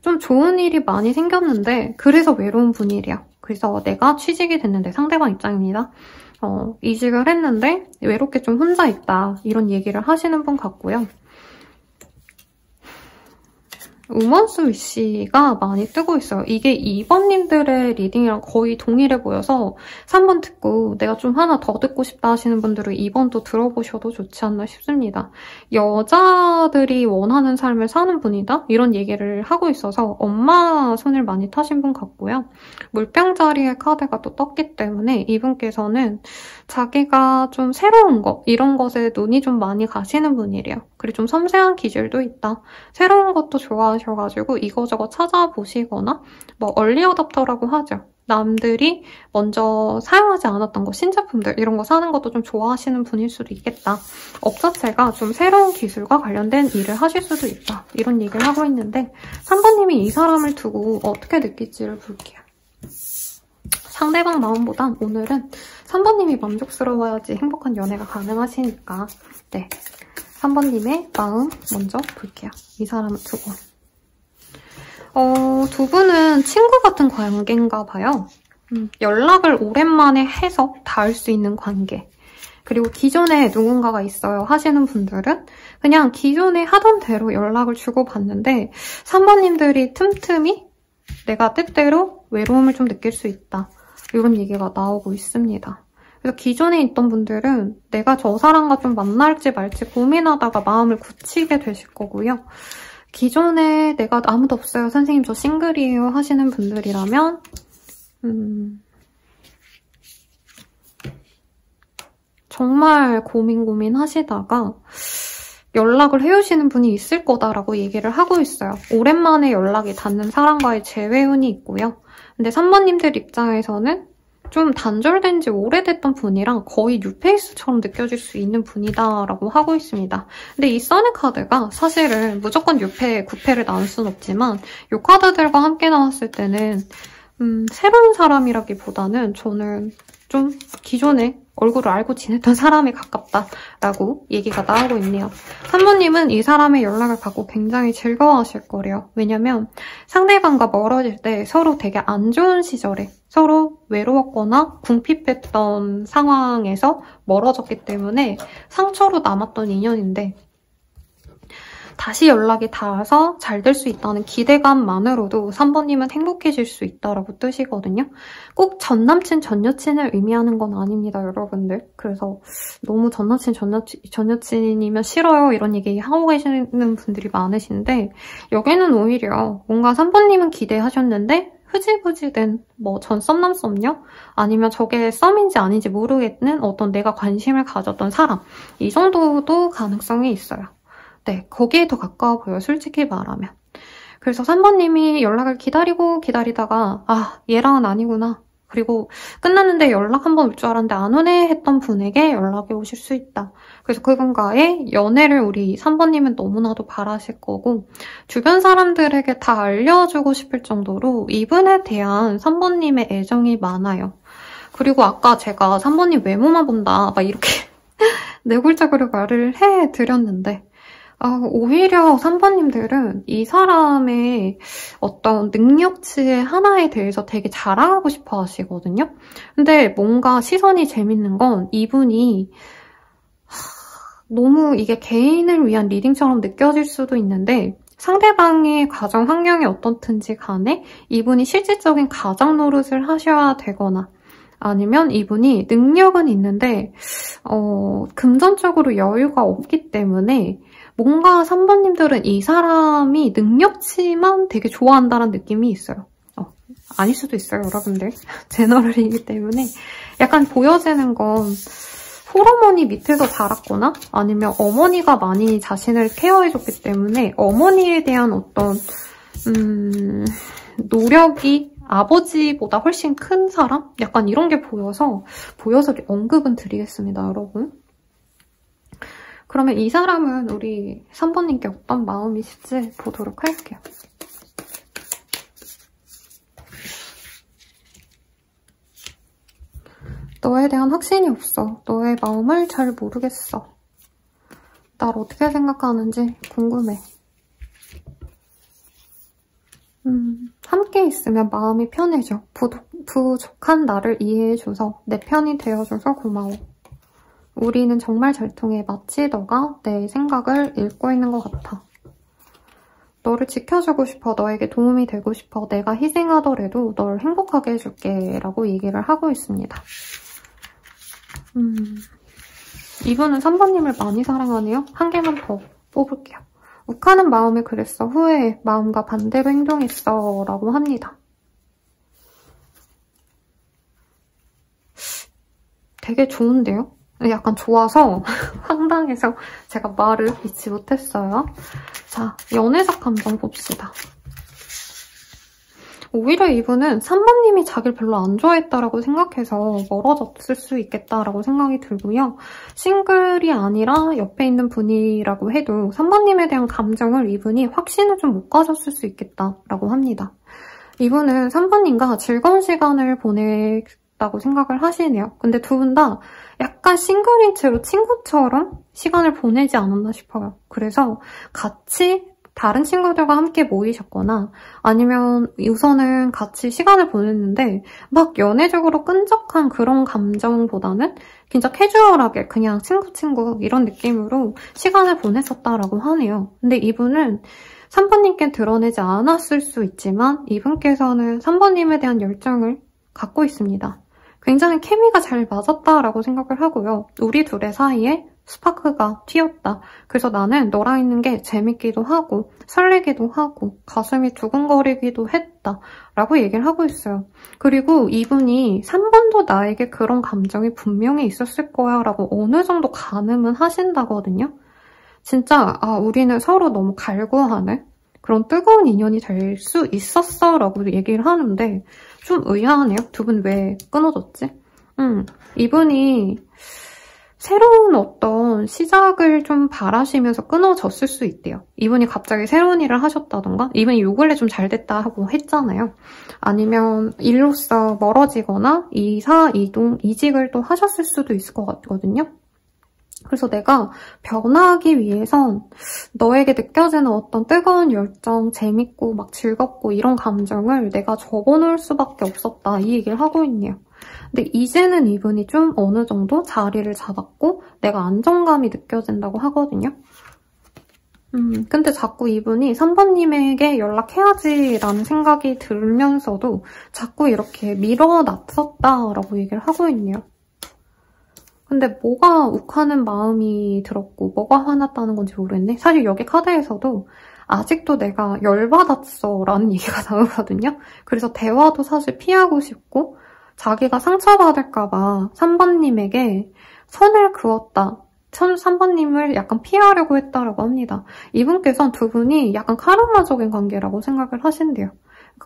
좀 좋은 일이 많이 생겼는데 그래서 외로운 분이래요. 그래서 내가 취직이 됐는데 상대방 입장입니다. 이직을 했는데 외롭게 좀 혼자 있다 이런 얘기를 하시는 분 같고요. 우먼스 위시가 많이 뜨고 있어요. 이게 2번님들의 리딩이랑 거의 동일해 보여서 3번 듣고 내가 좀 하나 더 듣고 싶다 하시는 분들은 2번도 들어보셔도 좋지 않나 싶습니다. 여자들이 원하는 삶을 사는 분이다? 이런 얘기를 하고 있어서 엄마 손을 많이 타신 분 같고요. 물병자리의 카드가 또 떴기 때문에 이분께서는 자기가 좀 새로운 거, 이런 것에 눈이 좀 많이 가시는 분이래요. 그리고 좀 섬세한 기질도 있다. 새로운 것도 좋아하셔가지고 이거저거 찾아보시거나 뭐 얼리 어답터라고 하죠. 남들이 먼저 사용하지 않았던 거, 신제품들 이런 거 사는 것도 좀 좋아하시는 분일 수도 있겠다. 업 자체가 좀 새로운 기술과 관련된 일을 하실 수도 있다. 이런 얘기를 하고 있는데 3번님이 이 사람을 두고 어떻게 느낄지를 볼게요. 상대방 마음보단 오늘은 3번님이 만족스러워야지 행복한 연애가 가능하시니까 네, 3번님의 마음 먼저 볼게요. 이 사람을 두고. 두 분은 친구 같은 관계인가 봐요. 연락을 오랜만에 해서 닿을 수 있는 관계. 그리고 기존에 누군가가 있어요 하시는 분들은 그냥 기존에 하던 대로 연락을 주고받는데 3번님들이 틈틈이 내가 때때로 외로움을 좀 느낄 수 있다. 이런 얘기가 나오고 있습니다. 그래서 기존에 있던 분들은 내가 저 사람과 좀 만날지 말지 고민하다가 마음을 굳히게 되실 거고요. 기존에 내가 아무도 없어요, 선생님 저 싱글이에요 하시는 분들이라면 정말 고민하시다가 연락을 해오시는 분이 있을 거다라고 얘기를 하고 있어요. 오랜만에 연락이 닿는 사람과의 재회운이 있고요. 근데 3번님들 입장에서는 좀 단절된 지 오래됐던 분이랑 거의 뉴페이스처럼 느껴질 수 있는 분이다라고 하고 있습니다. 근데 이 써니 카드가 사실은 무조건 뉴페, 구페를 나눌 순 없지만 이 카드들과 함께 나왔을 때는 새로운 사람이라기보다는 저는 좀 기존에 얼굴을 알고 지냈던 사람에 가깝다라고 얘기가 나오고 있네요. 3번님은 이 사람의 연락을 받고 굉장히 즐거워하실 거래요. 왜냐면 상대방과 멀어질 때 서로 되게 안 좋은 시절에 서로 외로웠거나 궁핍했던 상황에서 멀어졌기 때문에 상처로 남았던 인연인데 다시 연락이 닿아서 잘 될 수 있다는 기대감만으로도 3번님은 행복해질 수 있다라고 뜻이거든요. 꼭 전남친, 전여친을 의미하는 건 아닙니다, 여러분들. 그래서 너무 전남친, 전여친이면 싫어요 이런 얘기 하고 계시는 분들이 많으신데 여기는 오히려 뭔가 3번님은 기대하셨는데 흐지부지 된 뭐 전 썸남 썸녀? 아니면 저게 썸인지 아닌지 모르겠는 어떤 내가 관심을 가졌던 사람 이 정도도 가능성이 있어요. 네, 거기에 더 가까워 보여요, 솔직히 말하면. 그래서 3번님이 연락을 기다리다가 아, 얘랑은 아니구나. 그리고 끝났는데 연락 한번 올 줄 알았는데 안 오네 했던 분에게 연락이 오실 수 있다. 그래서 그분과의 연애를 우리 3번님은 너무나도 바라실 거고 주변 사람들에게 다 알려주고 싶을 정도로 이분에 대한 3번님의 애정이 많아요. 그리고 아까 제가 3번님 외모만 본다 막 이렇게 내골적으로 말을 해드렸는데 오히려 3번님들은 이 사람의 어떤 능력치의 하나에 대해서 되게 자랑하고 싶어 하시거든요. 근데 뭔가 시선이 재밌는 건 이분이 너무 이게 개인을 위한 리딩처럼 느껴질 수도 있는데 상대방의 가정 환경이 어떻든지 간에 이분이 실질적인 가장 노릇을 하셔야 되거나 아니면 이분이 능력은 있는데 금전적으로 여유가 없기 때문에 뭔가 3번님들은 이 사람이 능력치만 되게 좋아한다는 느낌이 있어요. 아닐 수도 있어요, 여러분들. 제너럴이기 때문에 약간 보여지는 건 호르몬이 밑에서 자랐거나 아니면 어머니가 많이 자신을 케어해줬기 때문에 어머니에 대한 어떤 노력이 아버지보다 훨씬 큰 사람? 약간 이런 게 보여서 언급은 드리겠습니다, 여러분. 그러면 이 사람은 우리 3번님께 어떤 마음이실지 보도록 할게요. 너에 대한 확신이 없어. 너의 마음을 잘 모르겠어. 날 어떻게 생각하는지 궁금해. 함께 있으면 마음이 편해져. 부족한 나를 이해해줘서 내 편이 되어줘서 고마워. 우리는 정말 잘 통해. 마치 너가 내 생각을 읽고 있는 것 같아. 너를 지켜주고 싶어. 너에게 도움이 되고 싶어. 내가 희생하더라도 널 행복하게 해줄게. 라고 얘기를 하고 있습니다. 이분은 3번님을 많이 사랑하네요. 한 개만 더 뽑을게요. 욱하는 마음을 그랬어. 후회해. 마음과 반대로 행동했어. 라고 합니다. 되게 좋은데요? 약간 좋아서 황당해서 제가 말을 잊지 못했어요. 자, 연애적 감정 봅시다. 오히려 이분은 3번님이 자기를 별로 안 좋아했다라고 생각해서 멀어졌을 수 있겠다라고 생각이 들고요. 싱글이 아니라 옆에 있는 분이라고 해도 3번님에 대한 감정을 이분이 확신을 좀 못 가졌을 수 있겠다라고 합니다. 이분은 3번님과 즐거운 시간을 보냈다고 생각을 하시네요. 근데 두 분 다 약간 싱글인 채로 친구처럼 시간을 보내지 않았나 싶어요. 그래서 같이 다른 친구들과 함께 모이셨거나 아니면 우선은 같이 시간을 보냈는데 막 연애적으로 끈적한 그런 감정보다는 진짜 캐주얼하게 그냥 친구 이런 느낌으로 시간을 보냈었다라고 하네요. 근데 이분은 3번님께 드러내지 않았을 수 있지만 이분께서는 3번님에 대한 열정을 갖고 있습니다. 굉장히 케미가 잘 맞았다라고 생각을 하고요. 우리 둘의 사이에 스파크가 튀었다. 그래서 나는 너랑 있는 게 재밌기도 하고 설레기도 하고 가슴이 두근거리기도 했다. 라고 얘기를 하고 있어요. 그리고 이분이 3번도 나에게 그런 감정이 분명히 있었을 거야 라고 어느 정도 가늠은 하신다거든요. 진짜 우리는 서로 너무 갈구하는 그런 뜨거운 인연이 될 수 있었어 라고 얘기를 하는데 좀 의아하네요. 두 분 왜 끊어졌지? 이분이 새로운 어떤 시작을 좀 바라시면서 끊어졌을 수 있대요. 이분이 갑자기 새로운 일을 하셨다던가 이분이 요 근래 좀 잘 됐다 하고 했잖아요. 아니면 일로서 멀어지거나 이사, 이동, 이직을 또 하셨을 수도 있을 것 같거든요. 그래서 내가 변하기 위해선 너에게 느껴지는 어떤 뜨거운 열정, 재밌고 막 즐겁고 이런 감정을 내가 접어놓을 수밖에 없었다. 이 얘기를 하고 있네요. 근데 이제는 이분이 좀 어느 정도 자리를 잡았고 내가 안정감이 느껴진다고 하거든요. 근데 자꾸 이분이 3번님에게 연락해야지라는 생각이 들면서도 자꾸 이렇게 밀어놨었다라고 얘기를 하고 있네요. 근데 뭐가 욱하는 마음이 들었고 뭐가 화났다는 건지 모르겠네. 사실 여기 카드에서도 아직도 내가 열받았어 라는 얘기가 나오거든요. 그래서 대화도 사실 피하고 싶고 자기가 상처받을까 봐 3번님에게 선을 그었다. 3번님을 약간 피하려고 했다라고 합니다. 이분께서는 두 분이 약간 카르마적인 관계라고 생각을 하신대요.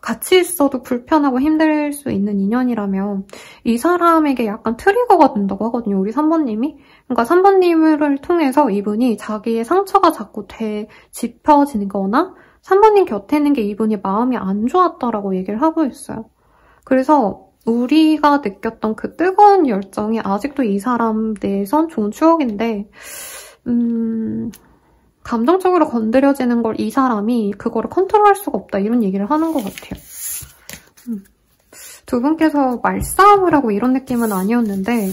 같이 있어도 불편하고 힘들 수 있는 인연이라면 이 사람에게 약간 트리거가 된다고 하거든요. 우리 3번님이. 그러니까 3번님을 통해서 이분이 자기의 상처가 자꾸 짚어지는 거나 3번님 곁에 있는 게 이분이 마음이 안 좋았다라고 얘기를 하고 있어요. 그래서 우리가 느꼈던 그 뜨거운 열정이 아직도 이 사람 내에선 좋은 추억인데 감정적으로 건드려지는 걸 이 사람이 그거를 컨트롤할 수가 없다 이런 얘기를 하는 것 같아요. 두 분께서 말싸움을 하고 이런 느낌은 아니었는데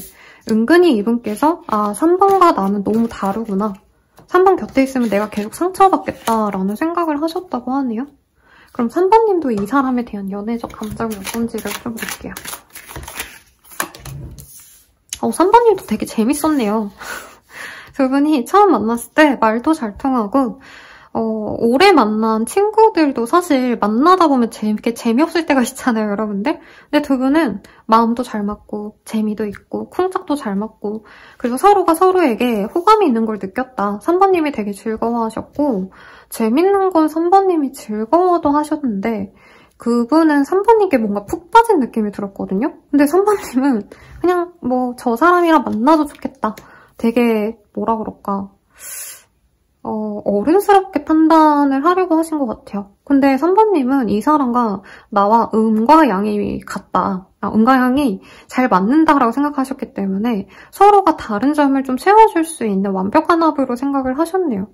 은근히 이분께서 3번과 나는 너무 다르구나. 3번 곁에 있으면 내가 계속 상처받겠다라는 생각을 하셨다고 하네요. 그럼 3번님도 이 사람에 대한 연애적 감정이 어떤지를 좀 볼게요. 3번님도 되게 재밌었네요. 두 분이 처음 만났을 때 말도 잘 통하고 오래 만난 친구들도 사실 만나다 보면 재미없을 때가 있잖아요, 여러분들. 근데 두 분은 마음도 잘 맞고 재미도 있고 쿵짝도 잘 맞고 그래서 서로가 서로에게 호감이 있는 걸 느꼈다. 3번님이 되게 즐거워하셨고 재밌는 건 3번님이 즐거워도 하셨는데 그분은 3번님께 뭔가 푹 빠진 느낌이 들었거든요. 근데 3번님은 그냥 뭐 저 사람이랑 만나도 좋겠다. 되게 뭐라 그럴까 어른스럽게 판단을 하려고 하신 것 같아요. 근데 3번님은 이 사람과 나와 음과 양이 같다. 음과 양이 잘 맞는다라고 생각하셨기 때문에 서로가 다른 점을 좀 채워줄 수 있는 완벽한 합으로 생각을 하셨네요.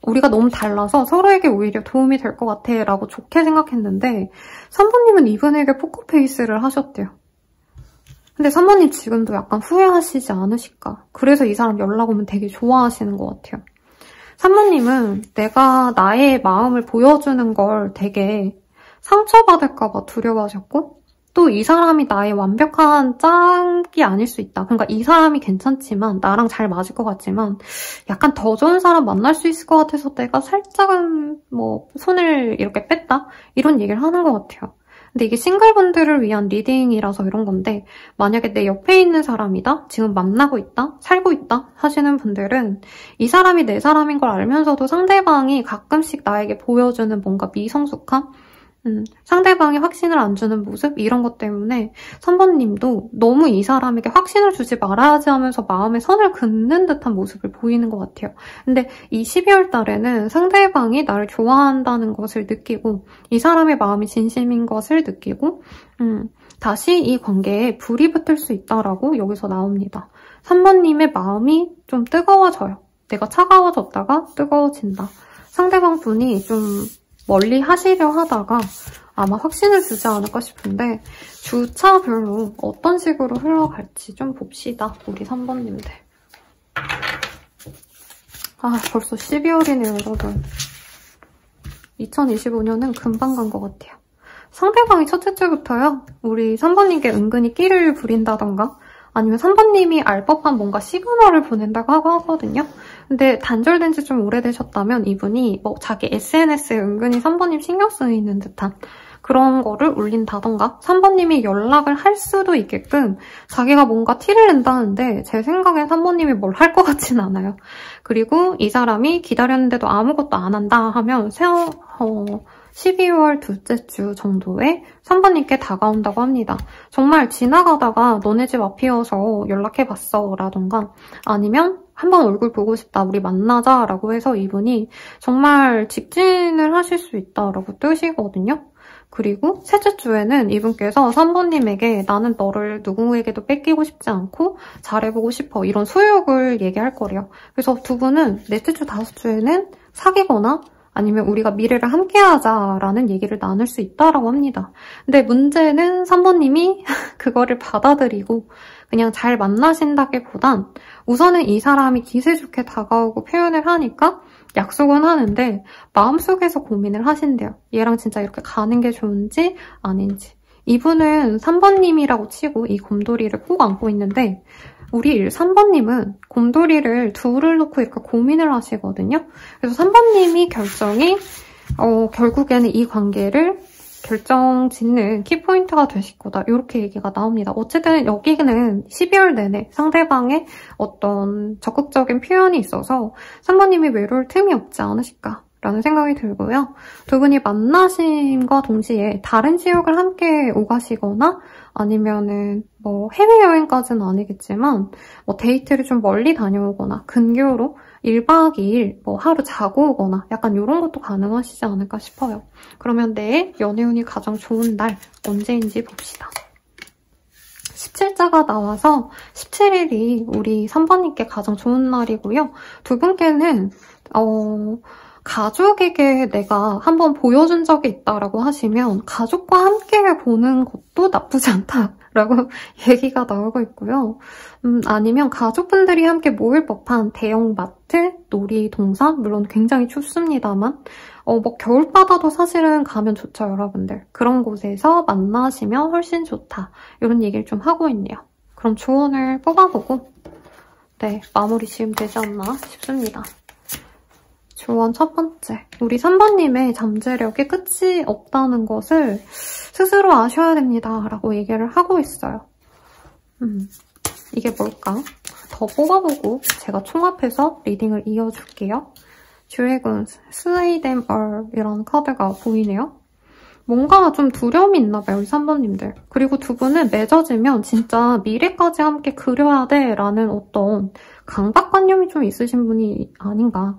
우리가 너무 달라서 서로에게 오히려 도움이 될 것 같아 라고 좋게 생각했는데 3번님은 이분에게 포커페이스를 하셨대요. 근데 3번님 지금도 약간 후회하시지 않으실까? 그래서 이 사람 연락 오면 되게 좋아하시는 것 같아요. 3번님은 내가 나의 마음을 보여주는 걸 되게 상처받을까 봐 두려워하셨고 또 이 사람이 나의 완벽한 짝이 아닐 수 있다. 그러니까 이 사람이 괜찮지만 나랑 잘 맞을 것 같지만 약간 더 좋은 사람 만날 수 있을 것 같아서 내가 살짝은 뭐 손을 이렇게 뺐다? 이런 얘기를 하는 것 같아요. 근데 이게 싱글분들을 위한 리딩이라서 이런 건데 만약에 내 옆에 있는 사람이다? 지금 만나고 있다? 살고 있다? 하시는 분들은 이 사람이 내 사람인 걸 알면서도 상대방이 가끔씩 나에게 보여주는 뭔가 미성숙함? 상대방이 확신을 안 주는 모습 이런 것 때문에 3번님도 너무 이 사람에게 확신을 주지 말아야지 하면서 마음에 선을 긋는 듯한 모습을 보이는 것 같아요. 근데 이 12월 달에는 상대방이 나를 좋아한다는 것을 느끼고 이 사람의 마음이 진심인 것을 느끼고 다시 이 관계에 불이 붙을 수 있다라고 여기서 나옵니다. 3번님의 마음이 좀 뜨거워져요. 내가 차가워졌다가 뜨거워진다. 상대방 분이 좀 멀리 하시려 하다가 아마 확신을 주지 않을까 싶은데 주차별로 어떤 식으로 흘러갈지 좀 봅시다. 우리 3번님들. 벌써 12월이네요, 여러분. 2025년은 금방 간 것 같아요. 상대방이 첫째 주부터요. 우리 3번님께 은근히 끼를 부린다던가 아니면 3번님이 알 법한 뭔가 시그널을 보낸다고 하고 하거든요. 근데 단절된 지 좀 오래되셨다면 이분이 자기 SNS에 은근히 3번님 신경 쓰이는 듯한 그런 거를 올린다던가 3번님이 연락을 할 수도 있게끔 자기가 뭔가 티를 낸다는데 제 생각엔 3번님이 뭘 할 것 같진 않아요. 그리고 이 사람이 기다렸는데도 아무것도 안 한다 하면 12월 둘째 주 정도에 3번님께 다가온다고 합니다. 정말 지나가다가 너네 집 앞이어서 연락해봤어 라던가 아니면 한번 얼굴 보고 싶다 우리 만나자 라고 해서 이분이 정말 직진을 하실 수 있다라고 뜨시거든요. 그리고 셋째 주에는 이분께서 3번님에게 나는 너를 누구에게도 뺏기고 싶지 않고 잘해보고 싶어 이런 소욕을 얘기할 거래요. 그래서 두 분은 넷째 주 다섯 주에는 사귀거나 아니면 우리가 미래를 함께하자라는 얘기를 나눌 수 있다라고 합니다. 근데 문제는 3번님이 그거를 받아들이고 그냥 잘 만나신다기보단 우선은 이 사람이 기세 좋게 다가오고 표현을 하니까 약속은 하는데 마음속에서 고민을 하신대요. 얘랑 진짜 이렇게 가는 게 좋은지 아닌지. 이분은 3번님이라고 치고 이 곰돌이를 꼭 안고 있는데 우리 3번님은 곰돌이를 둘을 놓고 이렇게 고민을 하시거든요. 그래서 3번님이 결국에는 이 관계를 결정짓는 키포인트가 되실 거다. 이렇게 얘기가 나옵니다. 어쨌든 여기는 12월 내내 상대방의 어떤 적극적인 표현이 있어서 3번님이 외로울 틈이 없지 않으실까라는 생각이 들고요. 두 분이 만나심과 동시에 다른 지역을 함께 오가시거나 아니면은 해외여행까지는 아니겠지만 데이트를 좀 멀리 다녀오거나 근교로 1박 2일 하루 자고 오거나 약간 이런 것도 가능하시지 않을까 싶어요. 그러면 내 연애운이 가장 좋은 날 언제인지 봅시다. 17자가 나와서 17일이 우리 3번님께 가장 좋은 날이고요. 두 분께는 가족에게 내가 한번 보여준 적이 있다라고 하시면 가족과 함께 보는 것도 나쁘지 않다라고 얘기가 나오고 있고요. 아니면 가족분들이 함께 모일 법한 대형마트, 놀이동산, 물론 굉장히 춥습니다만 겨울바다도 사실은 가면 좋죠, 여러분들. 그런 곳에서 만나시면 훨씬 좋다. 이런 얘기를 좀 하고 있네요. 그럼 조언을 뽑아보고 마무리 지으면 되지 않나 싶습니다. 조언 첫 번째, 우리 3번님의 잠재력이 끝이 없다는 것을 스스로 아셔야 됩니다 라고 얘기를 하고 있어요. 이게 뭘까? 더 뽑아보고 제가 총합해서 리딩을 이어줄게요. 드래곤, Slay them all 이런 카드가 보이네요. 뭔가 좀 두려움이 있나 봐요, 우리 3번님들. 그리고 두 분은 맺어지면 진짜 미래까지 함께 그려야 돼 라는 어떤 강박관념이 좀 있으신 분이 아닌가.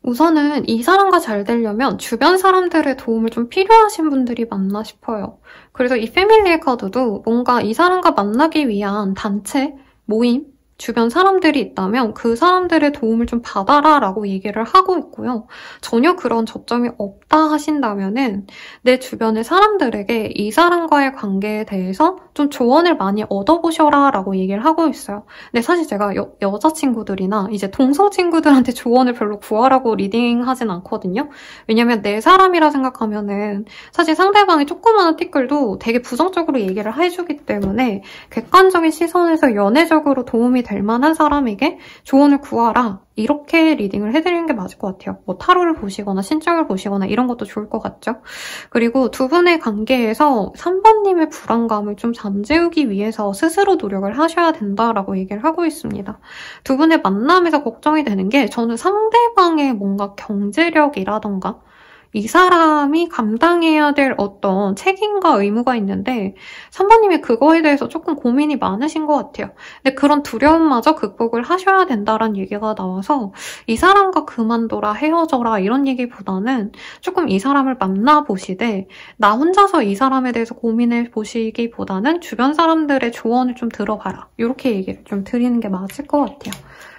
우선은 이 사람과 잘 되려면 주변 사람들의 도움을 좀 필요하신 분들이 맞나 싶어요. 그래서 이 패밀리의 카드도 뭔가 이 사람과 만나기 위한 단체, 모임, 주변 사람들이 있다면 그 사람들의 도움을 좀 받아라 라고 얘기를 하고 있고요. 전혀 그런 접점이 없다 하신다면은 내 주변의 사람들에게 이 사람과의 관계에 대해서 좀 조언을 많이 얻어보셔라 라고 얘기를 하고 있어요. 근데 사실 제가 여자친구들이나 이제 동성 친구들한테 조언을 별로 구하라고 리딩하진 않거든요. 왜냐면 내 사람이라 생각하면은 사실 상대방의 조그마한 티끌도 되게 부정적으로 얘기를 해주기 때문에 객관적인 시선에서 연애적으로 도움이 될 만한 사람에게 조언을 구하라 이렇게 리딩을 해드리는 게 맞을 것 같아요. 뭐 타로를 보시거나 신점을 보시거나 이런 것도 좋을 것 같죠? 그리고 두 분의 관계에서 3번님의 불안감을 좀 잠재우기 위해서 스스로 노력을 하셔야 된다라고 얘기를 하고 있습니다. 두 분의 만남에서 걱정이 되는 게 저는 상대방의 뭔가 경제력이라던가 이 사람이 감당해야 될 어떤 책임과 의무가 있는데 3번님이 그거에 대해서 조금 고민이 많으신 것 같아요. 근데 그런 두려움마저 극복을 하셔야 된다는 얘기가 나와서 이 사람과 그만둬라, 헤어져라 이런 얘기보다는 조금 이 사람을 만나보시되 나 혼자서 이 사람에 대해서 고민해 보시기보다는 주변 사람들의 조언을 좀 들어봐라. 이렇게 얘기를 좀 드리는 게 맞을 것 같아요.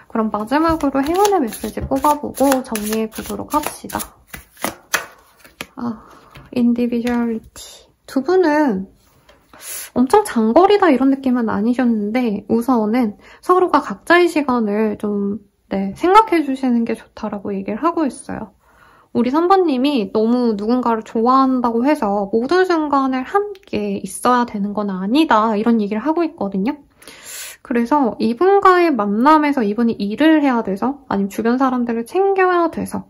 그럼 마지막으로 행운의 메시지 뽑아보고 정리해보도록 합시다. 인디비주얼리티. 두 분은 엄청 장거리다 이런 느낌은 아니셨는데 우선은 서로가 각자의 시간을 좀 생각해 주시는 게 좋다라고 얘기를 하고 있어요. 우리 3번님이 너무 누군가를 좋아한다고 해서 모든 순간을 함께 있어야 되는 건 아니다 이런 얘기를 하고 있거든요. 그래서 이분과의 만남에서 이분이 일을 해야 돼서 아니면 주변 사람들을 챙겨야 돼서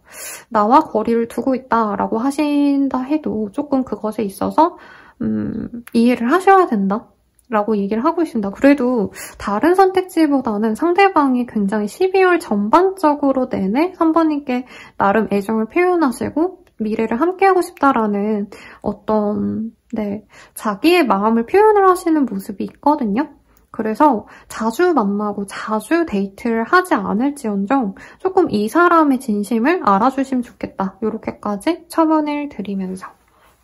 나와 거리를 두고 있다라고 하신다 해도 조금 그것에 있어서 이해를 하셔야 된다라고 얘기를 하고 있습니다. 그래도 다른 선택지보다는 상대방이 굉장히 12월 전반적으로 내내 3번님께 나름 애정을 표현하시고 미래를 함께하고 싶다라는 어떤 자기의 마음을 표현을 하시는 모습이 있거든요. 그래서 자주 만나고 자주 데이트를 하지 않을지언정 조금 이 사람의 진심을 알아주시면 좋겠다. 이렇게까지 첨언을 드리면서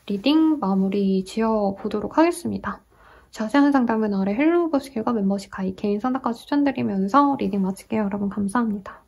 리딩 마무리 지어보도록 하겠습니다. 자세한 상담은 아래 헬로우버스킬과 멤버십 가입 개인 상담까지 추천드리면서 리딩 마칠게요. 여러분 감사합니다.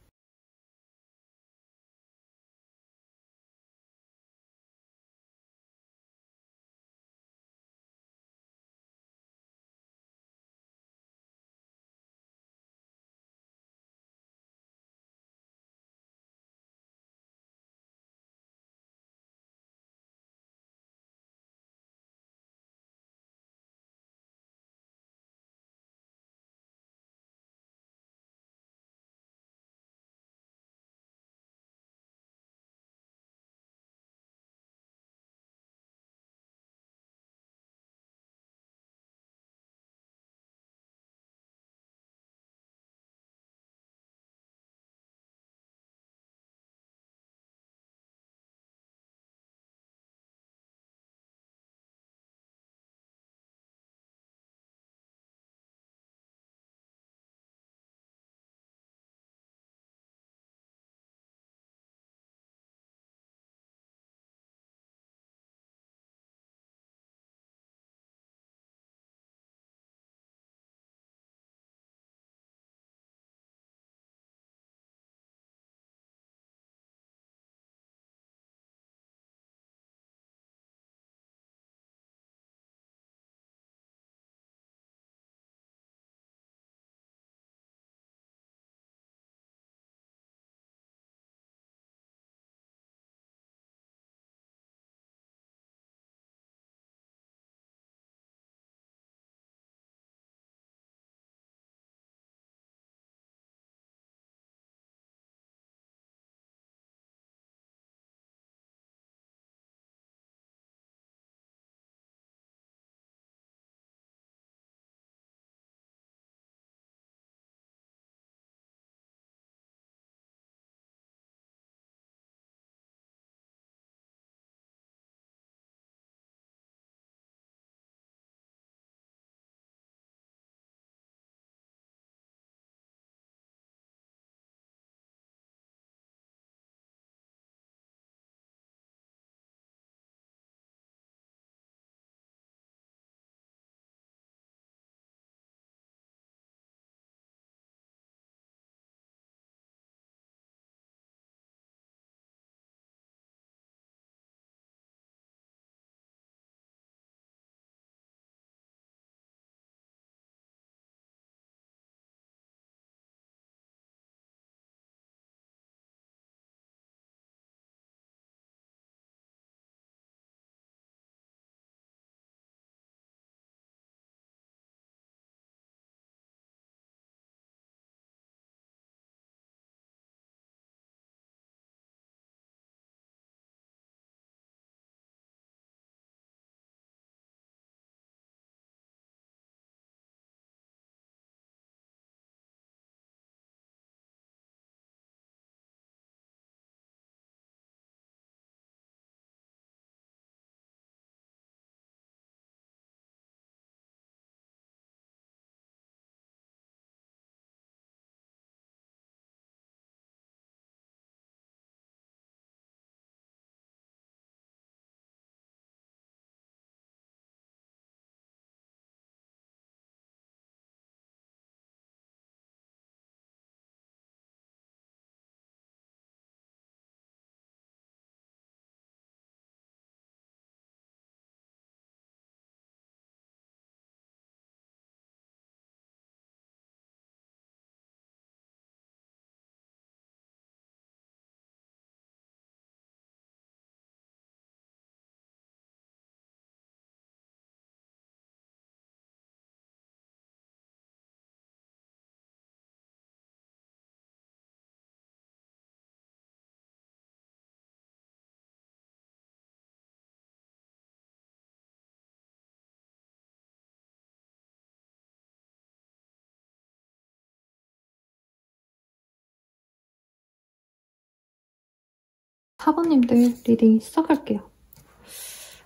4번님들 리딩 시작할게요.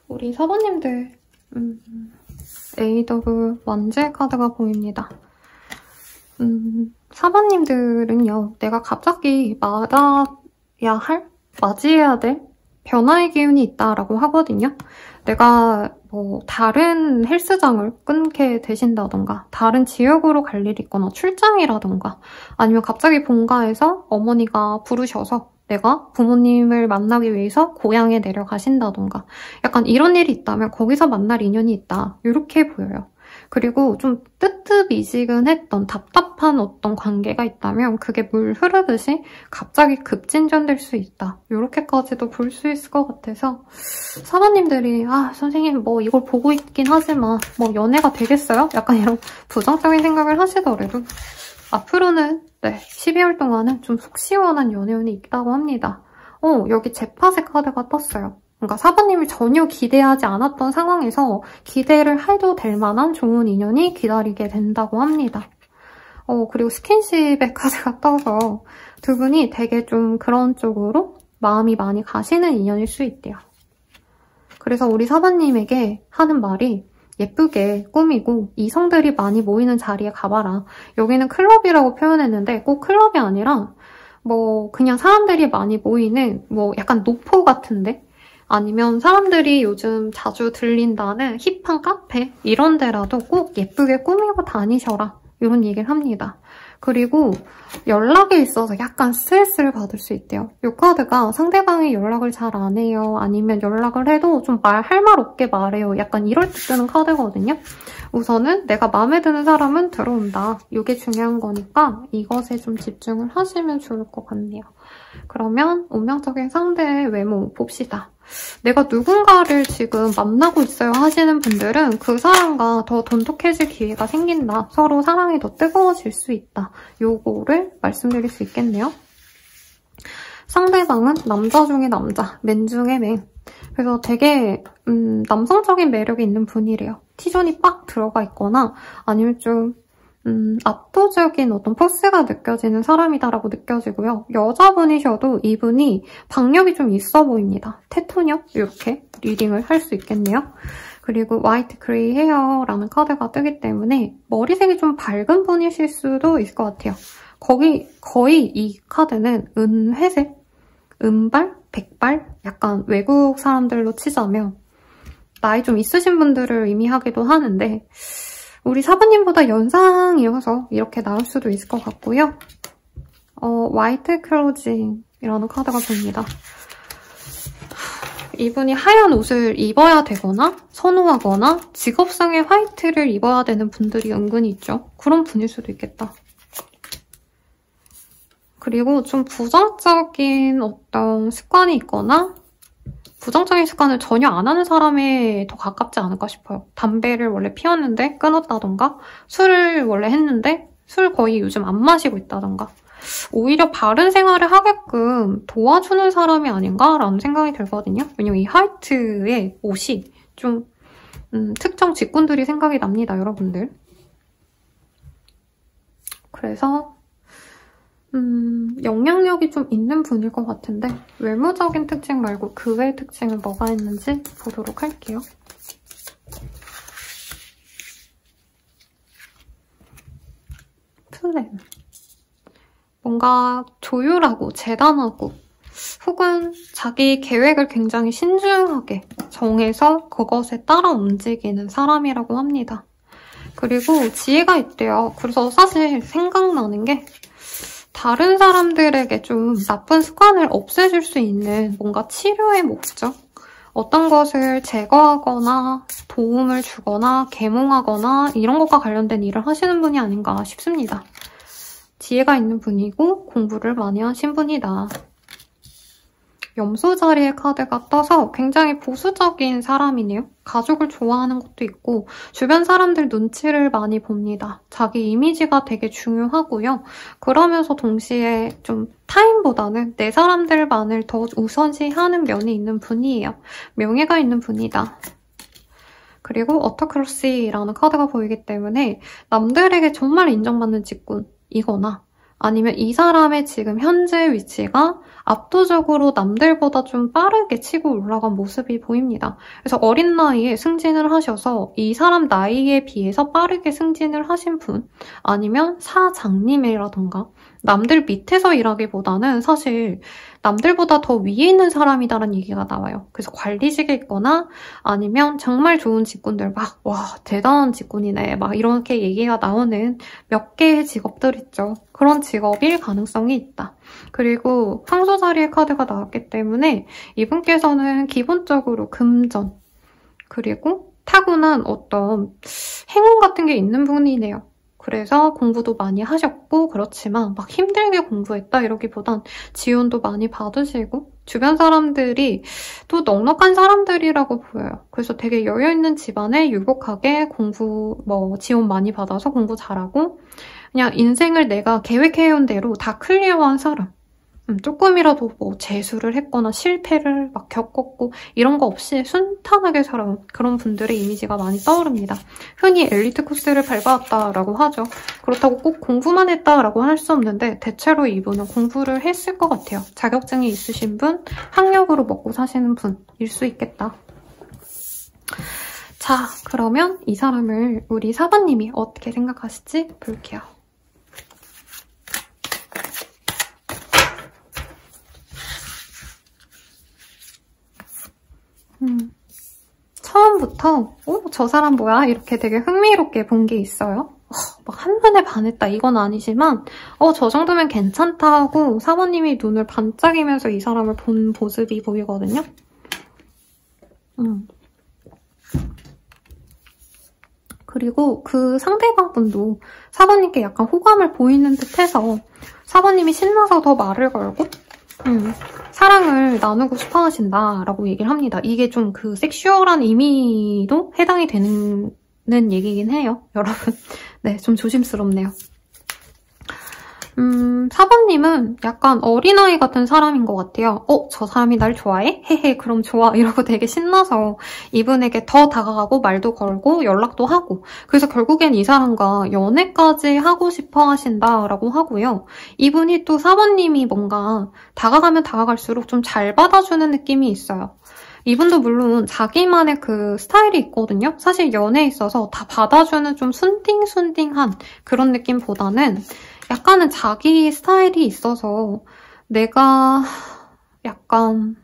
우리 4번님들 AW 완제 카드가 보입니다. 4번님들은요. 내가 갑자기 맞이해야 될 변화의 기운이 있다라고 하거든요. 내가 뭐 다른 헬스장을 끊게 되신다던가 다른 지역으로 갈 일이 있거나 출장이라던가 아니면 갑자기 본가에서 어머니가 부르셔서 내가 부모님을 만나기 위해서 고향에 내려가신다던가 약간 이런 일이 있다면 거기서 만날 인연이 있다. 이렇게 보여요. 그리고 좀 뜨뜻미지근했던 답답한 어떤 관계가 있다면 그게 물 흐르듯이 갑자기 급진전될 수 있다. 이렇게까지도 볼 수 있을 것 같아서 사모님들이 선생님 뭐 이걸 보고 있긴 하지만 뭐 연애가 되겠어요? 약간 이런 부정적인 생각을 하시더라도 앞으로는 12월 동안은 좀 속 시원한 연애운이 있다고 합니다. 여기 제팟의 카드가 떴어요. 그러니까 4번님이 전혀 기대하지 않았던 상황에서 기대를 해도 될 만한 좋은 인연이 기다리게 된다고 합니다. 그리고 스킨십의 카드가 떠서 두 분이 되게 좀 그런 쪽으로 마음이 많이 가시는 인연일 수 있대요. 그래서 우리 4번님에게 하는 말이 예쁘게 꾸미고 이성들이 많이 모이는 자리에 가봐라. 여기는 클럽이라고 표현했는데 꼭 클럽이 아니라 뭐 그냥 사람들이 많이 모이는 뭐 약간 노포 같은데 아니면 사람들이 요즘 자주 들린다는 힙한 카페 이런 데라도 꼭 예쁘게 꾸미고 다니셔라. 이런 얘기를 합니다. 그리고 연락에 있어서 약간 스트레스를 받을 수 있대요. 이 카드가 상대방이 연락을 잘 안 해요. 아니면 연락을 해도 좀 할 말 없게 말해요. 약간 이럴 때 쓰는 카드거든요. 우선은 내가 마음에 드는 사람은 들어온다. 이게 중요한 거니까 이것에 좀 집중을 하시면 좋을 것 같네요. 그러면 운명적인 상대의 외모 봅시다. 내가 누군가를 지금 만나고 있어요 하시는 분들은 그 사람과 더 돈독해질 기회가 생긴다. 서로 사랑이 더 뜨거워질 수 있다. 요거를 말씀드릴 수 있겠네요. 상대방은 남자 중에 남자, 맨 중에 맨. 그래서 되게 남성적인 매력이 있는 분이래요. T존이 빡 들어가 있거나 아니면 좀 압도적인 어떤 포스가 느껴지는 사람이다라고 느껴지고요. 여자분이셔도 이분이 박력이 좀 있어 보입니다. 테토력 이렇게 리딩을 할 수 있겠네요. 그리고 화이트 그레이 헤어라는 카드가 뜨기 때문에 머리색이 좀 밝은 분이실 수도 있을 것 같아요. 거의 이 카드는 은회색, 은발, 백발 약간 외국 사람들로 치자면 나이 좀 있으신 분들을 의미하기도 하는데 우리 4번님보다 연상이어서 이렇게 나올 수도 있을 것 같고요. 화이트 클로징이라는 카드가 보입니다. 이분이 하얀 옷을 입어야 되거나 선호하거나 직업상의 화이트를 입어야 되는 분들이 은근히 있죠. 그런 분일 수도 있겠다. 그리고 좀 부정적인 어떤 습관이 있거나 부정적인 습관을 전혀 안 하는 사람에 더 가깝지 않을까 싶어요. 담배를 원래 피웠는데 끊었다던가 술을 원래 했는데 술 거의 요즘 안 마시고 있다던가 오히려 바른 생활을 하게끔 도와주는 사람이 아닌가라는 생각이 들거든요. 왜냐면 이 화이트의 옷이 좀 특정 직군들이 생각이 납니다, 여러분들. 그래서 영향력이 좀 있는 분일 것 같은데 외모적인 특징 말고 그 외의 특징은 뭐가 있는지 보도록 할게요. 플랜. 뭔가 조율하고 재단하고 혹은 자기 계획을 굉장히 신중하게 정해서 그것에 따라 움직이는 사람이라고 합니다. 그리고 지혜가 있대요. 그래서 사실 생각나는 게 다른 사람들에게 좀 나쁜 습관을 없애줄 수 있는 뭔가 치료의 목적? 어떤 것을 제거하거나 도움을 주거나 계몽하거나 이런 것과 관련된 일을 하시는 분이 아닌가 싶습니다. 지혜가 있는 분이고 공부를 많이 하신 분이다. 염소 자리의 카드가 떠서 굉장히 보수적인 사람이네요. 가족을 좋아하는 것도 있고 주변 사람들 눈치를 많이 봅니다. 자기 이미지가 되게 중요하고요. 그러면서 동시에 좀 타인보다는 내 사람들만을 더 우선시하는 면이 있는 분이에요. 명예가 있는 분이다. 그리고 어토크로시라는 카드가 보이기 때문에 남들에게 정말 인정받는 직군이거나 아니면 이 사람의 지금 현재 위치가 압도적으로 남들보다 좀 빠르게 치고 올라간 모습이 보입니다. 그래서 어린 나이에 승진을 하셔서 이 사람 나이에 비해서 빠르게 승진을 하신 분, 아니면 사장님이라던가 남들 밑에서 일하기보다는 사실 남들보다 더 위에 있는 사람이다라는 얘기가 나와요. 그래서 관리직에 있거나 아니면 정말 좋은 직군들 막 와 대단한 직군이네 막 이렇게 얘기가 나오는 몇 개의 직업들 있죠. 그런 직업일 가능성이 있다. 그리고 황소 자리의 카드가 나왔기 때문에 이분께서는 기본적으로 금전 그리고 타고난 어떤 행운 같은 게 있는 분이네요. 그래서 공부도 많이 하셨고 그렇지만 막 힘들게 공부했다 이러기보단 지원도 많이 받으시고 주변 사람들이 또 넉넉한 사람들이라고 보여요. 그래서 되게 여유있는 집안에 유복하게 공부 지원 많이 받아서 공부 잘하고 그냥 인생을 내가 계획해온 대로 다 클리어한 사람. 조금이라도 재수를 했거나 실패를 막 겪었고 이런 거 없이 순탄하게 살아온 그런 분들의 이미지가 많이 떠오릅니다. 흔히 엘리트 코스를 밟아왔다라고 하죠. 그렇다고 꼭 공부만 했다라고 할 수 없는데 대체로 이분은 공부를 했을 것 같아요. 자격증이 있으신 분, 학력으로 먹고 사시는 분일 수 있겠다. 자, 그러면 이 사람을 우리 사바님이 어떻게 생각하실지 볼게요. 처음부터 저 사람 뭐야? 이렇게 되게 흥미롭게 본 게 있어요. 막 한눈에 반했다 이건 아니지만 저 정도면 괜찮다 하고 사모님이 눈을 반짝이면서 이 사람을 본 모습이 보이거든요. 그리고 그 상대방 분도 사모님께 약간 호감을 보이는 듯해서 사모님이 신나서 더 말을 걸고 사랑을 나누고 싶어 하신다라고 얘기를 합니다. 이게 좀 그 섹슈얼한 의미도 해당이 되는 얘기긴 해요, 여러분. 네, 좀 조심스럽네요. 사번님은 약간 어린아이 같은 사람인 것 같아요. 저 사람이 날 좋아해? 헤헤, 그럼 좋아. 이러고 되게 신나서 이분에게 더 다가가고 말도 걸고 연락도 하고 그래서 결국엔 이 사람과 연애까지 하고 싶어 하신다라고 하고요. 이분이 또 사번님이 뭔가 다가가면 다가갈수록 좀 잘 받아주는 느낌이 있어요. 이분도 물론 자기만의 그 스타일이 있거든요. 사실 연애에 있어서 다 받아주는 좀 순딩순딩한 그런 느낌보다는 약간은 자기 스타일이 있어서 내가 약간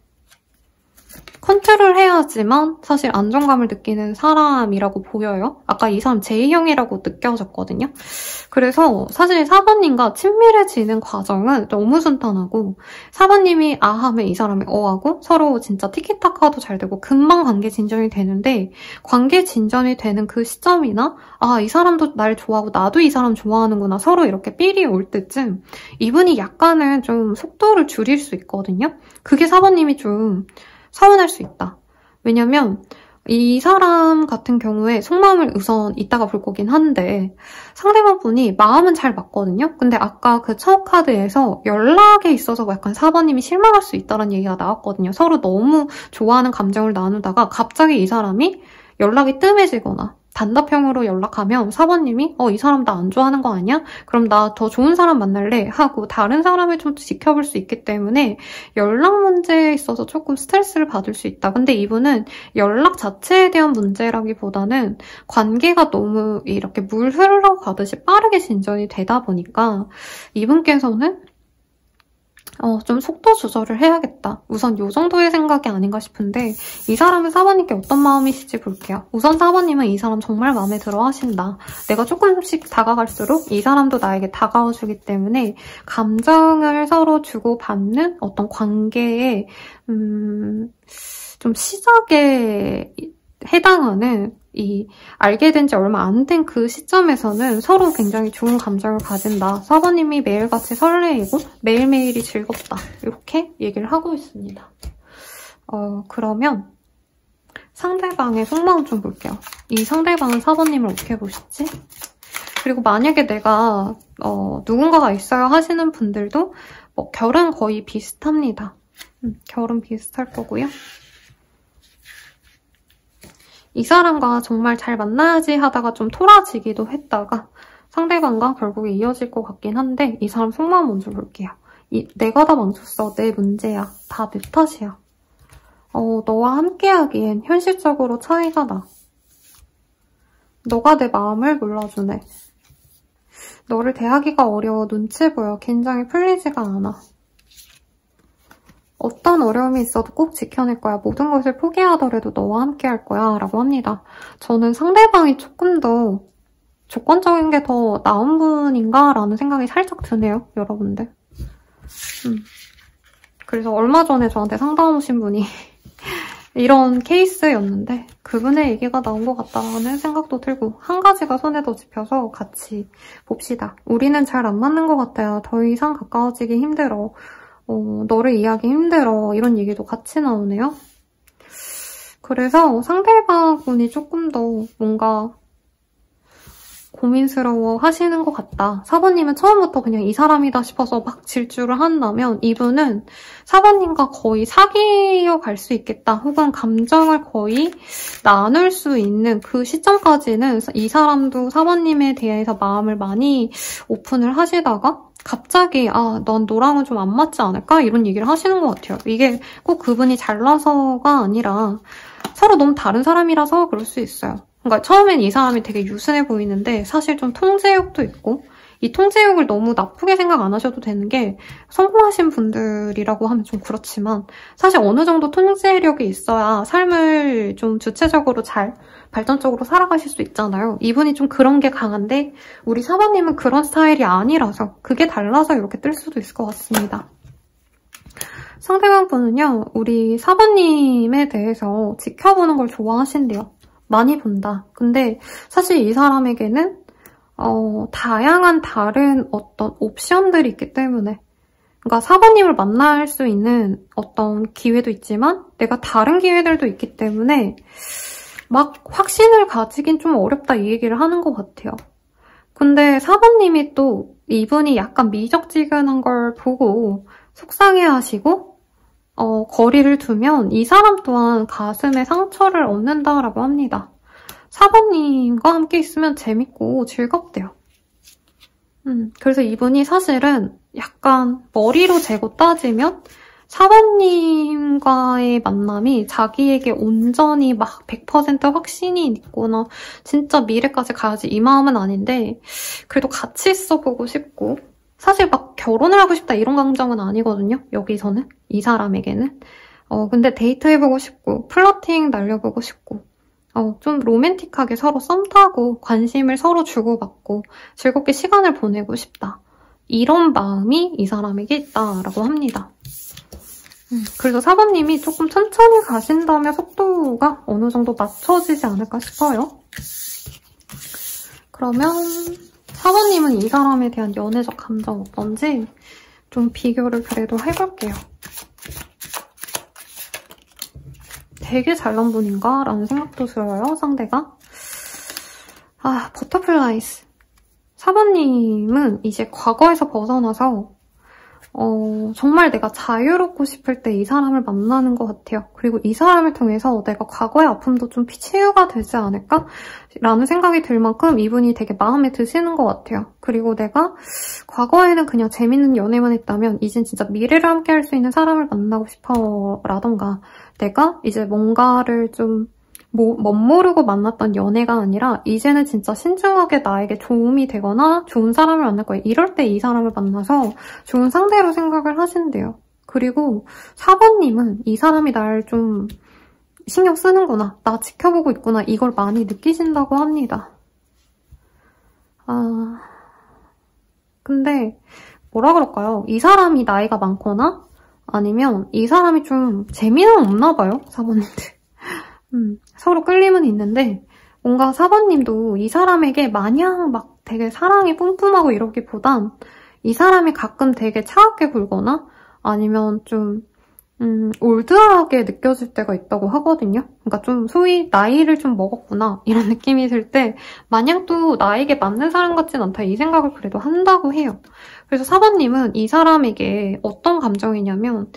컨트롤 해야지만 사실 안정감을 느끼는 사람이라고 보여요. 아까 이 사람 J형이라고 느껴졌거든요. 그래서 사실 사번님과 친밀해지는 과정은 너무 순탄하고 사번님이 아 하면 이 사람이 하고 서로 진짜 티키타카도 잘 되고 금방 관계 진전이 되는데 관계 진전이 되는 그 시점이나 아, 이 사람도 날 좋아하고 나도 이 사람 좋아하는구나 서로 이렇게 삘이 올 때쯤 이분이 약간은 좀 속도를 줄일 수 있거든요. 그게 사번님이 좀 서운할 수 있다. 왜냐면 이 사람 같은 경우에 속마음을 우선 이따가 볼 거긴 한데 상대방 분이 마음은 잘 맞거든요. 근데 아까 그 첫 카드에서 연락에 있어서 약간 사번님이 실망할 수 있다는 얘기가 나왔거든요. 서로 너무 좋아하는 감정을 나누다가 갑자기 이 사람이 연락이 뜸해지거나 단답형으로 연락하면 사번님이 이 사람 나 안 좋아하는 거 아니야? 그럼 나 더 좋은 사람 만날래? 하고 다른 사람을 좀 지켜볼 수 있기 때문에 연락 문제에 있어서 조금 스트레스를 받을 수 있다. 근데 이분은 연락 자체에 대한 문제라기보다는 관계가 너무 이렇게 물 흘러가듯이 빠르게 진전이 되다 보니까 이분께서는 좀 속도 조절을 해야겠다. 우선 이 정도의 생각이 아닌가 싶은데 이 사람은 사번님께 어떤 마음이실지 볼게요. 우선 사번님은 이 사람 정말 마음에 들어 하신다. 내가 조금씩 다가갈수록 이 사람도 나에게 다가와주기 때문에 감정을 서로 주고받는 어떤 관계의 좀 시작에 해당하는 이 알게 된 지 얼마 안 된 그 시점에서는 서로 굉장히 좋은 감정을 가진다. 사번님이 매일같이 설레이고 매일매일이 즐겁다. 이렇게 얘기를 하고 있습니다. 그러면 상대방의 속마음 좀 볼게요. 이 상대방은 사번님을 어떻게 보실지? 그리고 만약에 내가 누군가가 있어야 하시는 분들도 결은 거의 비슷합니다. 결은 비슷할 거고요. 이 사람과 정말 잘 만나야지 하다가 좀 토라지기도 했다가 상대방과 결국에 이어질 것 같긴 한데 이 사람 속마음 먼저 볼게요. 내가 다 망쳤어. 내 문제야. 다 내 탓이야. 너와 함께하기엔 현실적으로 차이가 나. 너가 내 마음을 몰라주네. 너를 대하기가 어려워. 눈치 보여. 긴장이 풀리지가 않아. 어떤 어려움이 있어도 꼭 지켜낼 거야. 모든 것을 포기하더라도 너와 함께 할 거야. 라고 합니다. 저는 상대방이 조금 더 조건적인 게 더 나은 분인가? 라는 생각이 살짝 드네요. 여러분들. 그래서 얼마 전에 저한테 상담 오신 분이 이런 케이스였는데 그분의 얘기가 나온 것 같다는 생각도 들고 한 가지가 손에 더 집혀서 같이 봅시다. 우리는 잘 안 맞는 것 같아요. 더 이상 가까워지기 힘들어. 너를 이해하기 힘들어. 이런 얘기도 같이 나오네요. 그래서 상대방분이 조금 더 뭔가 고민스러워 하시는 것 같다. 4번님은 처음부터 그냥 이 사람이다 싶어서 막 질주를 한다면 이분은 4번님과 거의 사귀어 갈 수 있겠다. 혹은 감정을 거의 나눌 수 있는 그 시점까지는 이 사람도 4번님에 대해서 마음을 많이 오픈을 하시다가 갑자기 넌 너랑은 좀 안 맞지 않을까? 이런 얘기를 하시는 것 같아요. 이게 꼭 그분이 잘나서가 아니라 서로 너무 다른 사람이라서 그럴 수 있어요. 그러니까 처음엔 이 사람이 되게 유순해 보이는데 사실 좀 통제욕도 있고 이 통제욕을 너무 나쁘게 생각 안 하셔도 되는 게 성공하신 분들이라고 하면 좀 그렇지만 사실 어느 정도 통제력이 있어야 삶을 좀 주체적으로 잘 발전적으로 살아가실 수 있잖아요. 이분이 좀 그런 게 강한데 우리 4번님은 그런 스타일이 아니라서 그게 달라서 이렇게 뜰 수도 있을 것 같습니다. 상대방 분은요. 우리 4번님에 대해서 지켜보는 걸 좋아하신대요. 많이 본다. 근데 사실 이 사람에게는 다양한 다른 어떤 옵션들이 있기 때문에 그러니까 4번님을 만날 수 있는 어떤 기회도 있지만 내가 다른 기회들도 있기 때문에 막 확신을 가지긴 좀 어렵다 이 얘기를 하는 것 같아요. 근데 4번님이 또 이분이 약간 미적지근한 걸 보고 속상해하시고 거리를 두면 이 사람 또한 가슴에 상처를 얻는다라고 합니다. 4번님과 함께 있으면 재밌고 즐겁대요. 그래서 이분이 사실은 약간 머리로 재고 따지면 4번님과의 만남이 자기에게 온전히 막 100% 확신이 있거나 진짜 미래까지 가야지 이 마음은 아닌데 그래도 같이 있어보고 싶고 사실 막 결혼을 하고 싶다 이런 감정은 아니거든요. 여기서는. 이 사람에게는. 근데 데이트해보고 싶고 플러팅 날려보고 싶고 좀 로맨틱하게 서로 썸 타고 관심을 서로 주고받고 즐겁게 시간을 보내고 싶다. 이런 마음이 이 사람에게 있다라고 합니다. 그래서 4번님이 조금 천천히 가신다면 속도가 어느 정도 맞춰지지 않을까 싶어요. 그러면 4번님은 이 사람에 대한 연애적 감정 어떤지 좀 비교를 그래도 해볼게요. 되게 잘난 분인가? 라는 생각도 들어요, 상대가. 버터플라이스. 4번님은 이제 과거에서 벗어나서 정말 내가 자유롭고 싶을 때 이 사람을 만나는 것 같아요. 그리고 이 사람을 통해서 내가 과거의 아픔도 좀 치유가 되지 않을까? 라는 생각이 들 만큼 이분이 되게 마음에 드시는 것 같아요. 그리고 내가 과거에는 그냥 재밌는 연애만 했다면 이젠 진짜 미래를 함께 할 수 있는 사람을 만나고 싶어 라던가 내가 이제 뭔가를 좀 멋모르고 만났던 연애가 아니라 이제는 진짜 신중하게 나에게 도움이 되거나 좋은 사람을 만날 거예요. 이럴 때 이 사람을 만나서 좋은 상대로 생각을 하신대요. 그리고 4번님은 이 사람이 날 좀 신경 쓰는구나, 나 지켜보고 있구나 이걸 많이 느끼신다고 합니다. 근데 뭐라 그럴까요? 이 사람이 나이가 많거나 아니면 이 사람이 좀 재미는 없나 봐요, 4번님들. 서로 끌림은 있는데 뭔가 4번님도 이 사람에게 마냥 막 되게 사랑이 뿜뿜하고 이러기보단 이 사람이 가끔 되게 차갑게 굴거나 아니면 좀 올드하게 느껴질 때가 있다고 하거든요. 그러니까 좀 소위 나이를 좀 먹었구나 이런 느낌이 들 때 마냥 또 나에게 맞는 사람 같진 않다 이 생각을 그래도 한다고 해요. 그래서 4번님은 이 사람에게 어떤 감정이냐면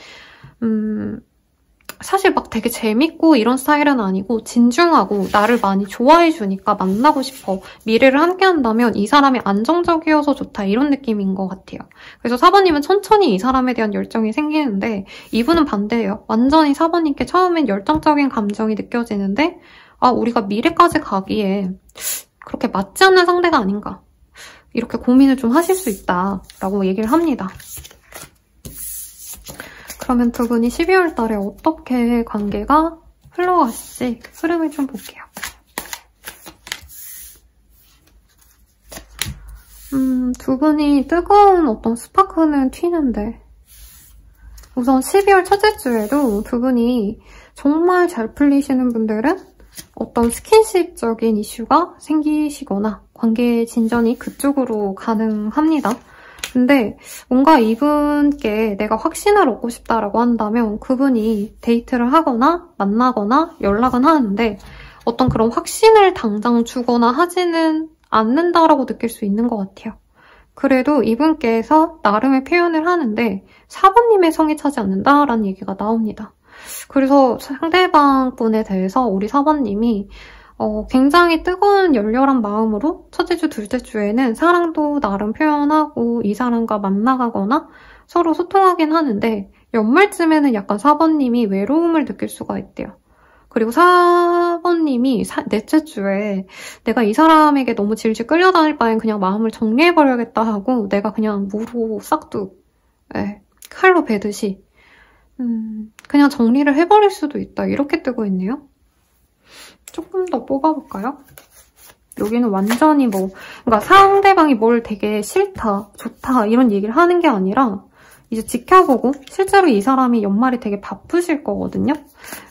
사실 막 되게 재밌고 이런 스타일은 아니고 진중하고 나를 많이 좋아해주니까 만나고 싶어. 미래를 함께 한다면 이 사람이 안정적이어서 좋다. 이런 느낌인 것 같아요. 그래서 4번님은 천천히 이 사람에 대한 열정이 생기는데 이분은 반대예요. 완전히 4번님께 처음엔 열정적인 감정이 느껴지는데 우리가 미래까지 가기에 그렇게 맞지 않는 상대가 아닌가. 이렇게 고민을 좀 하실 수 있다라고 얘기를 합니다. 그러면 두 분이 12월 달에 어떻게 관계가 흘러갈지 흐름을 좀 볼게요. 두 분이 뜨거운 어떤 스파크는 튀는데 우선 12월 첫째 주에도 두 분이 정말 잘 풀리시는 분들은 어떤 스킨십적인 이슈가 생기시거나 관계 진전이 그쪽으로 가능합니다. 근데 뭔가 이분께 내가 확신을 얻고 싶다라고 한다면 그분이 데이트를 하거나 만나거나 연락은 하는데 어떤 그런 확신을 당장 주거나 하지는 않는다라고 느낄 수 있는 것 같아요. 그래도 이분께서 나름의 표현을 하는데 4번님의 성이 차지 않는다라는 얘기가 나옵니다. 그래서 상대방 분에 대해서 우리 4번님이 굉장히 뜨거운 열렬한 마음으로 첫째 주, 둘째 주에는 사랑도 나름 표현하고 이 사람과 만나가거나 서로 소통하긴 하는데 연말쯤에는 약간 4번님이 외로움을 느낄 수가 있대요. 그리고 4번님이 넷째 주에 내가 이 사람에게 너무 질질 끌려다닐 바엔 그냥 마음을 정리해버려야겠다 하고 내가 그냥 무로 싹둑 칼로 베듯이 그냥 정리를 해버릴 수도 있다. 이렇게 뜨고 있네요. 조금 더 뽑아볼까요? 여기는 완전히 그러니까 상대방이 뭘 되게 싫다, 좋다 이런 얘기를 하는 게 아니라 이제 지켜보고 실제로 이 사람이 연말이 되게 바쁘실 거거든요.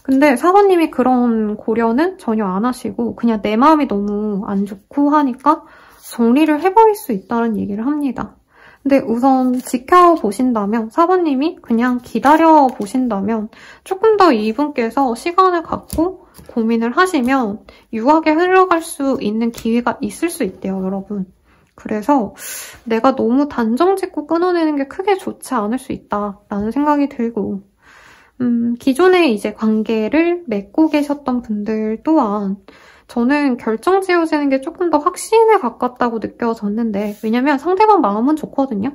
근데 4번님이 그런 고려는 전혀 안 하시고 그냥 내 마음이 너무 안 좋고 하니까 정리를 해버릴 수 있다는 얘기를 합니다. 근데 우선 지켜보신다면 4번님이 그냥 기다려보신다면 조금 더 이분께서 시간을 갖고 고민을 하시면 유하게 흘러갈 수 있는 기회가 있을 수 있대요, 여러분. 그래서 내가 너무 단정짓고 끊어내는 게 크게 좋지 않을 수 있다라는 생각이 들고 기존에 이제 관계를 맺고 계셨던 분들 또한 저는 결정 지어지는 게 조금 더 확신에 가깝다고 느껴졌는데 왜냐면 상대방 마음은 좋거든요.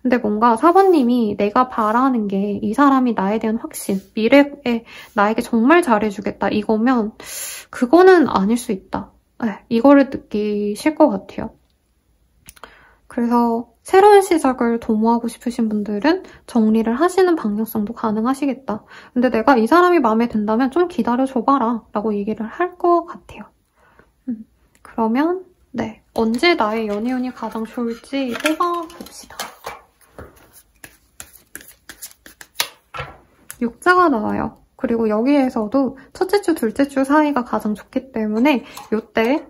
근데 뭔가 4번님이 내가 바라는 게 이 사람이 나에 대한 확신, 미래에 나에게 정말 잘해주겠다 이거면 그거는 아닐 수 있다. 이거를 느끼실 것 같아요. 그래서 새로운 시작을 도모하고 싶으신 분들은 정리를 하시는 방향성도 가능하시겠다. 근데 내가 이 사람이 마음에 든다면 좀 기다려줘봐라 라고 얘기를 할 것 같아요. 그러면 언제 나의 연애운이 가장 좋을지 뽑아봅시다. 육자가 나와요. 그리고 여기에서도 첫째 주, 둘째 주 사이가 가장 좋기 때문에 이때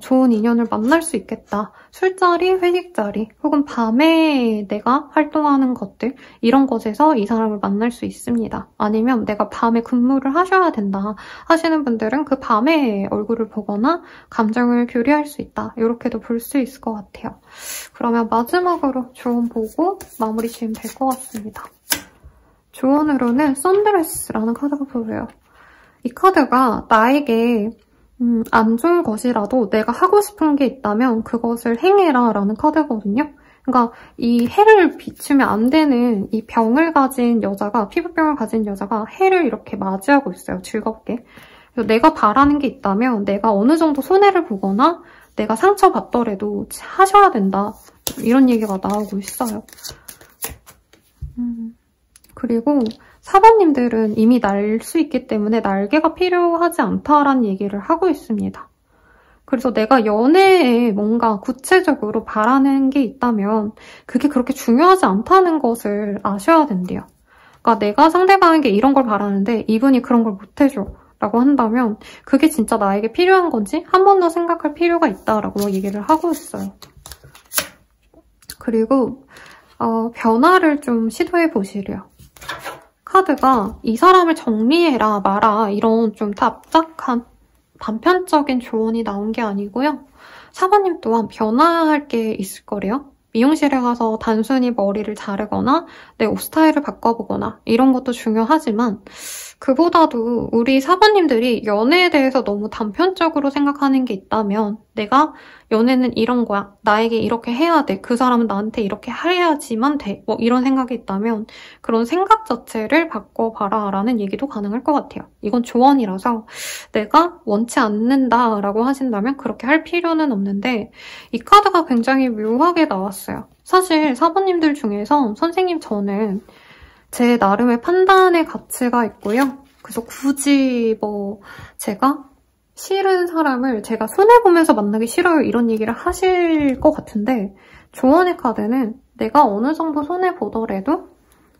좋은 인연을 만날 수 있겠다. 술자리, 회식자리, 혹은 밤에 내가 활동하는 것들 이런 것에서 이 사람을 만날 수 있습니다. 아니면 내가 밤에 근무를 하셔야 된다 하시는 분들은 그 밤에 얼굴을 보거나 감정을 교류할 수 있다. 이렇게도 볼 수 있을 것 같아요. 그러면 마지막으로 조언 보고 마무리 지으면 될 것 같습니다. 조언으로는 선드레스라는 카드가 보여요. 이 카드가 나에게 안 좋은 것이라도 내가 하고 싶은 게 있다면 그것을 행해라 라는 카드거든요. 그러니까 이 해를 비추면 안 되는 이 병을 가진 여자가, 피부병을 가진 여자가 해를 이렇게 맞이하고 있어요. 즐겁게. 그래서 내가 바라는 게 있다면 내가 어느 정도 손해를 보거나 내가 상처받더라도 하셔야 된다. 이런 얘기가 나오고 있어요. 그리고 4번님들은 이미 날 수 있기 때문에 날개가 필요하지 않다라는 얘기를 하고 있습니다. 그래서 내가 연애에 뭔가 구체적으로 바라는 게 있다면 그게 그렇게 중요하지 않다는 것을 아셔야 된대요. 그러니까 내가 상대방에게 이런 걸 바라는데 이분이 그런 걸 못 해줘 라고 한다면 그게 진짜 나에게 필요한 건지 한 번 더 생각할 필요가 있다라고 얘기를 하고 있어요. 그리고 변화를 좀 시도해 보시래요. 카드가 이 사람을 정리해라 마라 이런 좀 답답한 단편적인 조언이 나온 게 아니고요. 4번님 또한 변화할 게 있을 거래요. 미용실에 가서 단순히 머리를 자르거나 내 옷 스타일을 바꿔보거나 이런 것도 중요하지만 그보다도 우리 사부님들이 연애에 대해서 너무 단편적으로 생각하는 게 있다면 내가 연애는 이런 거야. 나에게 이렇게 해야 돼. 그 사람은 나한테 이렇게 해야지만 돼. 뭐 이런 생각이 있다면 그런 생각 자체를 바꿔봐라 라는 얘기도 가능할 것 같아요. 이건 조언이라서 내가 원치 않는다라고 하신다면 그렇게 할 필요는 없는데 이 카드가 굉장히 묘하게 나왔어요. 사실 사부님들 중에서 선생님 저는 제 나름의 판단의 가치가 있고요. 그래서 굳이 제가 싫은 사람을 제가 손해보면서 만나기 싫어요 이런 얘기를 하실 것 같은데 조언의 카드는 내가 어느 정도 손해보더라도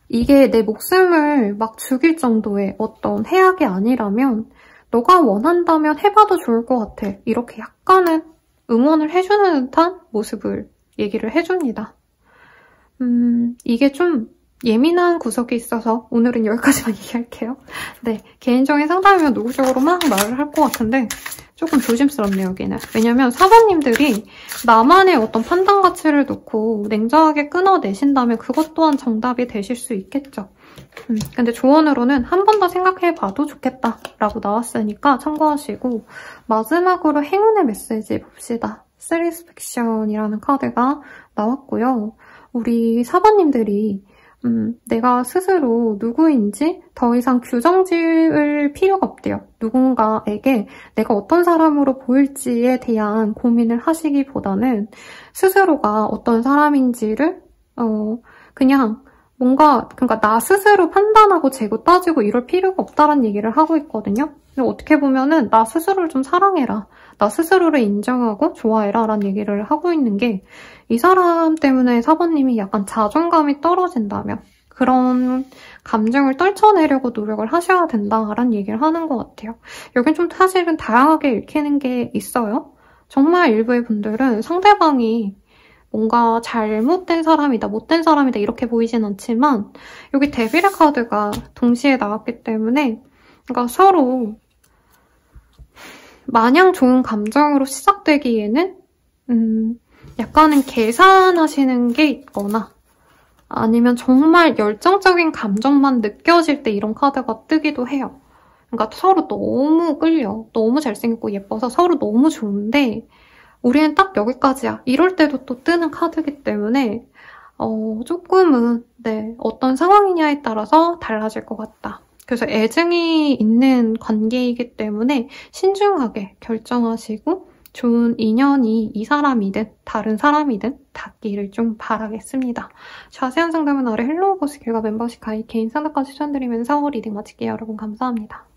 이게 내 목숨을 막 죽일 정도의 어떤 해악이 아니라면 너가 원한다면 해봐도 좋을 것 같아. 이렇게 약간은 응원을 해주는 듯한 모습을 얘기를 해줍니다. 이게 좀 예민한 구석이 있어서 오늘은 여기까지만 얘기할게요. 네, 개인적인 상담이면 노골적으로 막 말을 할 것 같은데 조금 조심스럽네요, 여기는. 왜냐면 사부님들이 나만의 어떤 판단 가치를 놓고 냉정하게 끊어내신다면 그것 또한 정답이 되실 수 있겠죠. 근데 조언으로는 한 번 더 생각해봐도 좋겠다라고 나왔으니까 참고하시고 마지막으로 행운의 메시지 봅시다. 스리스펙션이라는 카드가 나왔고요. 우리 사부님들이 내가 스스로 누구인지 더 이상 규정 지을 필요가 없대요. 누군가에게 내가 어떤 사람으로 보일지에 대한 고민을 하시기보다는 스스로가 어떤 사람인지를 그냥 그러니까 나 스스로 판단하고 재고 따지고 이럴 필요가 없다는 얘기를 하고 있거든요. 근데 어떻게 보면은 나 스스로를 좀 사랑해라. 나 스스로를 인정하고 좋아해라 라는 얘기를 하고 있는 게 이 사람 때문에 사부님이 약간 자존감이 떨어진다면 그런 감정을 떨쳐내려고 노력을 하셔야 된다라는 얘기를 하는 것 같아요. 여긴 좀 사실은 다양하게 읽히는 게 있어요. 정말 일부의 분들은 상대방이 뭔가 잘못된 사람이다, 못된 사람이다 이렇게 보이진 않지만 여기 데빌의 카드가 동시에 나왔기 때문에 그러니까 서로 마냥 좋은 감정으로 시작되기에는 약간은 계산하시는 게 있거나 아니면 정말 열정적인 감정만 느껴질 때 이런 카드가 뜨기도 해요. 그러니까 서로 너무 끌려. 너무 잘생겼고 예뻐서 서로 너무 좋은데 우리는 딱 여기까지야. 이럴 때도 또 뜨는 카드이기 때문에 조금은 어떤 상황이냐에 따라서 달라질 것 같다. 그래서 애증이 있는 관계이기 때문에 신중하게 결정하시고 좋은 인연이 이 사람이든 다른 사람이든 닿기를 좀 바라겠습니다. 자세한 상담은 아래 헬로우 버스길과 멤버십 가입 개인 상담까지 추천드리면서 리딩 마칠게요. 여러분 감사합니다.